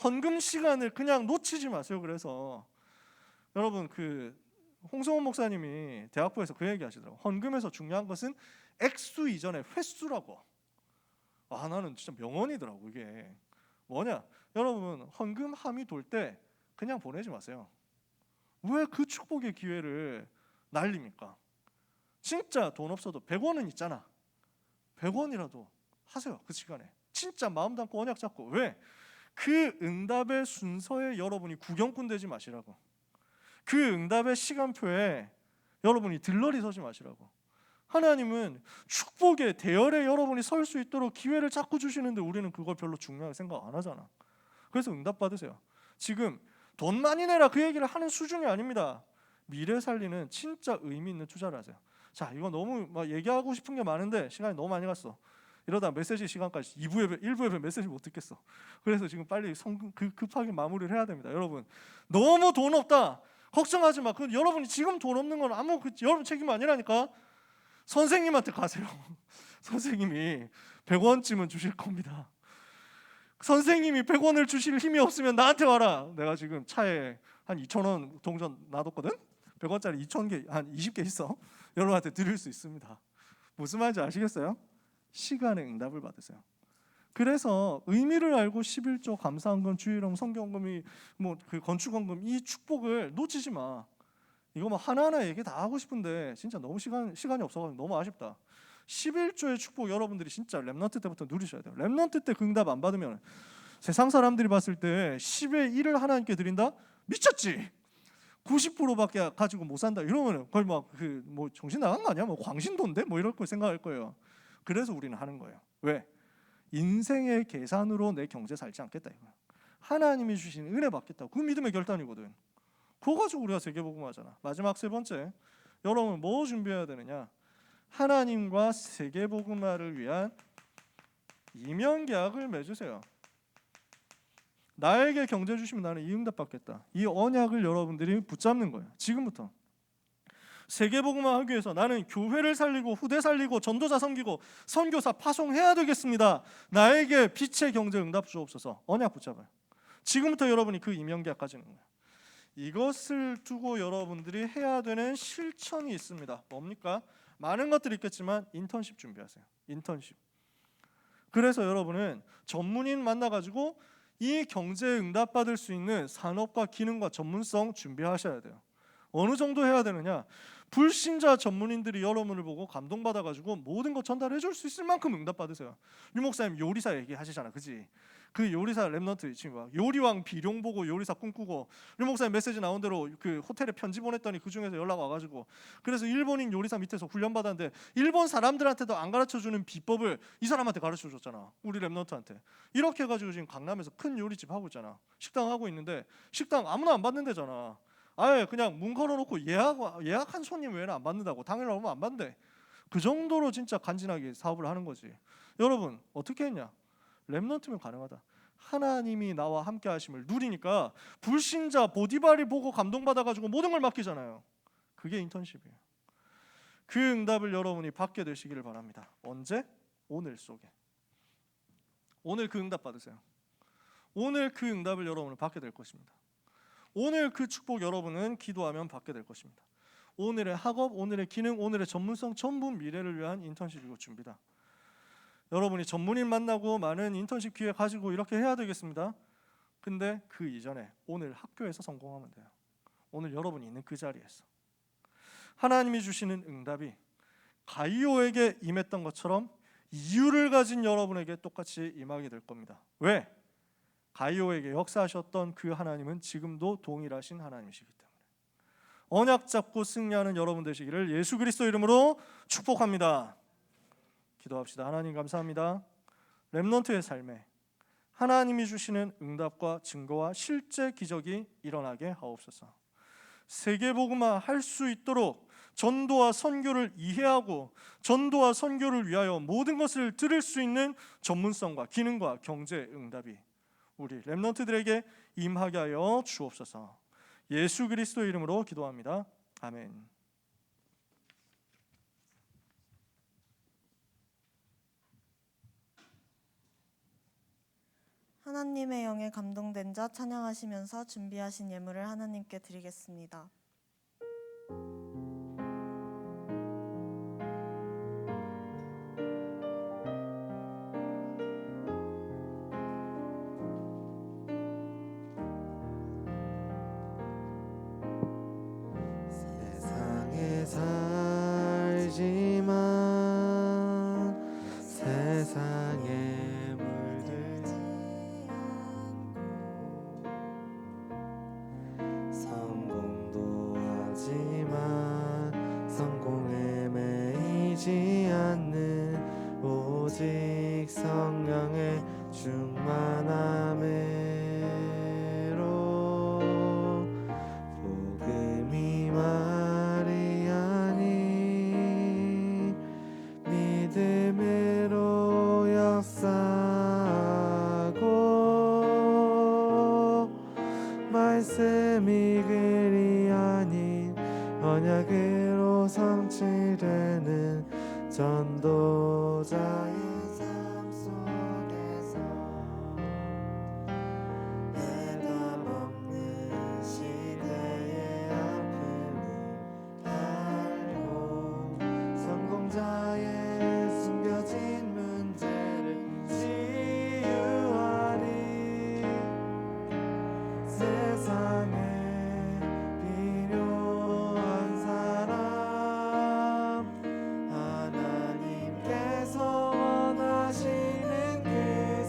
헌금 시간을 그냥 놓치지 마세요. 그래서 여러분, 그 홍성원 목사님이 대학부에서 그 얘기 하시더라고요. 헌금에서 중요한 것은 액수 이전의 횟수라고. 나는 진짜 명언이더라고. 이게 뭐냐, 여러분, 헌금 함이 돌 때 그냥 보내지 마세요. 왜 그 축복의 기회를 날립니까? 진짜 돈 없어도 100원은 있잖아. 100원이라도 하세요. 그 시간에 진짜 마음 담고 언약 잡고. 왜? 그 응답의 순서에 여러분이 구경꾼 되지 마시라고. 그 응답의 시간표에 여러분이 들러리 서지 마시라고. 하나님은 축복의 대열에 여러분이 설 수 있도록 기회를 자꾸 주시는데 우리는 그걸 별로 중요하게 생각 안 하잖아. 그래서 응답 받으세요. 지금 돈 많이 내라 그 얘기를 하는 수준이 아닙니다. 미래 살리는 진짜 의미 있는 투자를 하세요. 자, 이거 너무 막 얘기하고 싶은 게 많은데 시간이 너무 많이 갔어. 이러다 메시지 시간까지 1부에 메시지 못 듣겠어. 그래서 지금 빨리 급하게 마무리를 해야 됩니다. 여러분, 너무 돈 없다 걱정하지 마. 그 여러분이 지금 돈 없는 건 아무 여러분 책임 아니라니까. 선생님한테 가세요. 선생님이 100원쯤은 주실 겁니다. 선생님이 100원을 주실 힘이 없으면 나한테 와라. 내가 지금 차에 한 2,000원 동전 놔뒀거든. 100원짜리 2,000개 한 20개 있어. 여러분한테 드릴 수 있습니다. 무슨 말인지 아시겠어요? 시간의 응답을 받으세요. 그래서 의미를 알고 11조 감사헌금, 주일헌금, 성경헌금이 뭐 그 건축헌금 이 축복을 놓치지 마. 이거 뭐 하나하나 얘기 다 하고 싶은데 진짜 너무 시간이 없어가지고 너무 아쉽다. 11조의 축복 여러분들이 진짜 렘넌트 때부터 누리셔야 돼요. 렘넌트 때 그 응답 안 받으면 세상 사람들이 봤을 때 10의 1을 하나님께 드린다? 미쳤지. 90%밖에 가지고 못 산다 이러면 거의 막 그 뭐 정신 나간 거 아니야? 뭐 광신도인데 뭐 이럴 거 생각할 거예요. 그래서 우리는 하는 거예요. 왜? 인생의 계산으로 내 경제 살지 않겠다 이거야. 하나님이 주신 은혜 받겠다. 그 믿음의 결단이거든. 그거 가지고 우리가 세계복음하잖아. 마지막 세 번째, 여러분 뭐 준비해야 되느냐? 하나님과 세계복음화를 위한 이면계약을 맺으세요. 나에게 경제 주시면 나는 이 응답 받겠다. 이 언약을 여러분들이 붙잡는 거예요. 지금부터. 세계복음화 하기 위해서 나는 교회를 살리고 후대 살리고 전도자 섬기고 선교사 파송해야 되겠습니다. 나에게 빛의 경제 응답 주옵소서. 언약 붙잡아요. 지금부터 여러분이 그 이면계약 가지는 거예요. 이것을 두고 여러분들이 해야 되는 실천이 있습니다. 뭡니까? 많은 것들이 있겠지만 인턴십 준비하세요. 인턴십. 그래서 여러분은 전문인 만나가지고 이 경제 응답 받을 수 있는 산업과 기능과 전문성 준비하셔야 돼요. 어느 정도 해야 되느냐? 불신자 전문인들이 여러분을 보고 감동받아가지고 모든 거 전달해 줄 수 있을 만큼 응답 받으세요. 유 목사님 요리사 얘기하시잖아, 그지? 그 요리사 랩넌트 이 친구가 요리왕 비룡 보고 요리사 꿈꾸고, 유 목사님 메시지 나온 대로 그 호텔에 편지 보냈더니 그 중에서 연락 와가지고 그래서 일본인 요리사 밑에서 훈련 받았는데 일본 사람들한테도 안 가르쳐주는 비법을 이 사람한테 가르쳐줬잖아. 우리 랩넌트한테. 이렇게 해가지고 지금 강남에서 큰 요리집 하고 있잖아. 식당 하고 있는데 식당 아무나 안 받는 데잖아. 아예 그냥 문 걸어놓고 예약한 손님 외에는 안 받는다고. 당일 오면 안 받는데. 그 정도로 진짜 간지나게 사업을 하는 거지. 여러분 어떻게 했냐? 렘넌트면 가능하다. 하나님이 나와 함께 하심을 누리니까 불신자 보디발이 보고 감동받아가지고 모든 걸 맡기잖아요. 그게 인턴십이에요. 그 응답을 여러분이 받게 되시기를 바랍니다. 언제? 오늘 속에. 오늘 그 응답 받으세요. 오늘 그 응답을 여러분은 받게 될 것입니다. 오늘 그 축복 여러분은 기도하면 받게 될 것입니다. 오늘의 학업, 오늘의 기능, 오늘의 전문성 전부 미래를 위한 인턴십이고 준비다. 여러분이 전문인 만나고 많은 인턴십 기회 가지고 이렇게 해야 되겠습니다. 근데 그 이전에 오늘 학교에서 성공하면 돼요. 오늘 여러분이 있는 그 자리에서 하나님이 주시는 응답이 가이오에게 임했던 것처럼 이유를 가진 여러분에게 똑같이 임하게 될 겁니다. 왜? 가이오에게 역사하셨던 그 하나님은 지금도 동일하신 하나님이시기 때문에. 언약 잡고 승리하는 여러분 되시기를 예수 그리스도 이름으로 축복합니다. 기도합시다. 하나님 감사합니다. 렘넌트의 삶에 하나님이 주시는 응답과 증거와 실제 기적이 일어나게 하옵소서. 세계복음화 할 수 있도록 전도와 선교를 이해하고 전도와 선교를 위하여 모든 것을 들을 수 있는 전문성과 기능과 경제 응답이 우리 렘넌트들에게 임하게 하여 주옵소서. 예수 그리스도 이름으로 기도합니다. 아멘. 하나님의 영에 감동된 자 찬양하시면서 준비하신 예물을 하나님께 드리겠습니다. 세상에 살지만 세상에 물들지 않고 성공도 하지만 성공에 매이지 않는 오직 성령의 충만함으로 복음이 말이 아니 믿음으로 역사하고 말씀이 글이 아닌 언약으로 성취되는 전도자의 삶 속에서 해답 없는 시대의 아픔을 알고 성공자의 숨겨진 문제를 치유하리. 세상에 필요한 사람 하나님께서 원하시는 그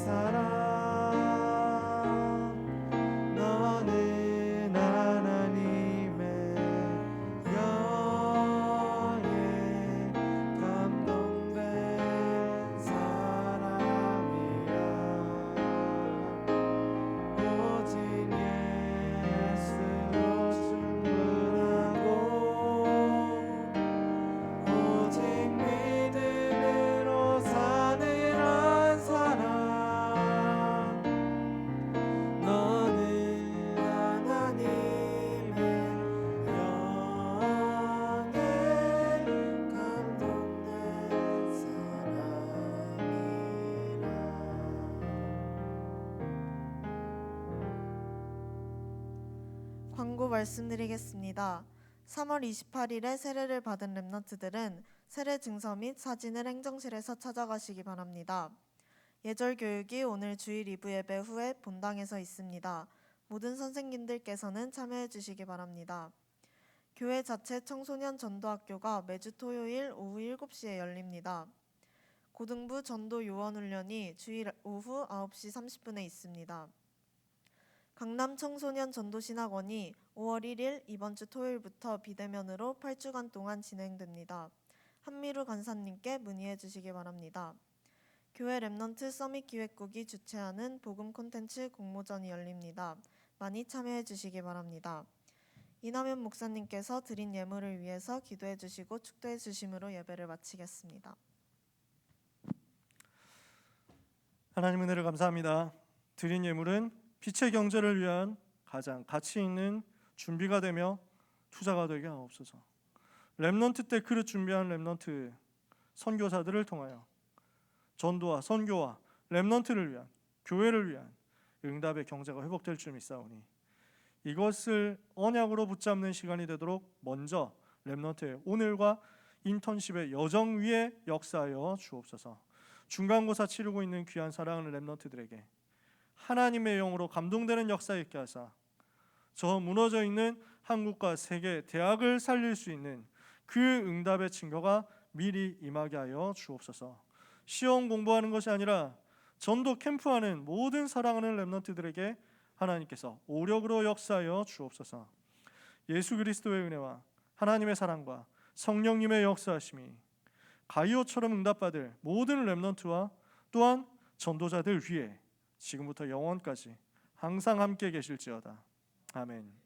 사람 너는 하나님의 영에 감동된 사람이라. 오직 예수로 충분하고 오직 믿음으로 사는 한 사람 너는 하나님의 영에 감동된 사람이라. 광고 말씀드리겠습니다. 3월 28일에 세례를 받은 렘넌트들은 세례 증서 및 사진을 행정실에서 찾아가시기 바랍니다. 예절 교육이 오늘 주일 2부 예배 후에 본당에서 있습니다. 모든 선생님들께서는 참여해 주시기 바랍니다. 교회 자체 청소년 전도학교가 매주 토요일 오후 7시에 열립니다. 고등부 전도 요원 훈련이 주일 오후 9시 30분에 있습니다. 강남 청소년 전도신학원이 5월 1일 이번 주 토요일부터 비대면으로 8주간 동안 진행됩니다. 한미루 간사님께 문의해 주시기 바랍니다. 교회 렘넌트 서밋 기획국이 주최하는 복음 콘텐츠 공모전이 열립니다. 많이 참여해 주시기 바랍니다. 이남현 목사님께서 드린 예물을 위해서 기도해 주시고 축도해 주심으로 예배를 마치겠습니다. 하나님 은혜를 감사합니다. 드린 예물은 빛의 경제를 위한 가장 가치 있는 준비가 되며 투자가 되게 하옵소서. 렘넌트 때 그릇 준비한 렘넌트 선교사들을 통하여 전도와 선교와 렘넌트를 위한 교회를 위한 응답의 경제가 회복될 줄 믿사오니 이것을 언약으로 붙잡는 시간이 되도록 먼저 렘넌트의 오늘과 인턴십의 여정 위에 역사하여 주옵소서. 중간고사 치르고 있는 귀한 사랑하는 렘넌트들에게 하나님의 영으로 감동되는 역사 있게 하사 저 무너져 있는 한국과 세계 대학을 살릴 수 있는 그 응답의 징조가 미리 임하게 하여 주옵소서. 시험 공부하는 것이 아니라 전도 캠프하는 모든 사랑하는 렘넌트들에게 하나님께서 오력으로 역사하여 주옵소서. 예수 그리스도의 은혜와 하나님의 사랑과 성령님의 역사하심이 가이오처럼 응답받을 모든 렘넌트와 또한 전도자들 위에 지금부터 영원까지 항상 함께 계실지어다. 아멘.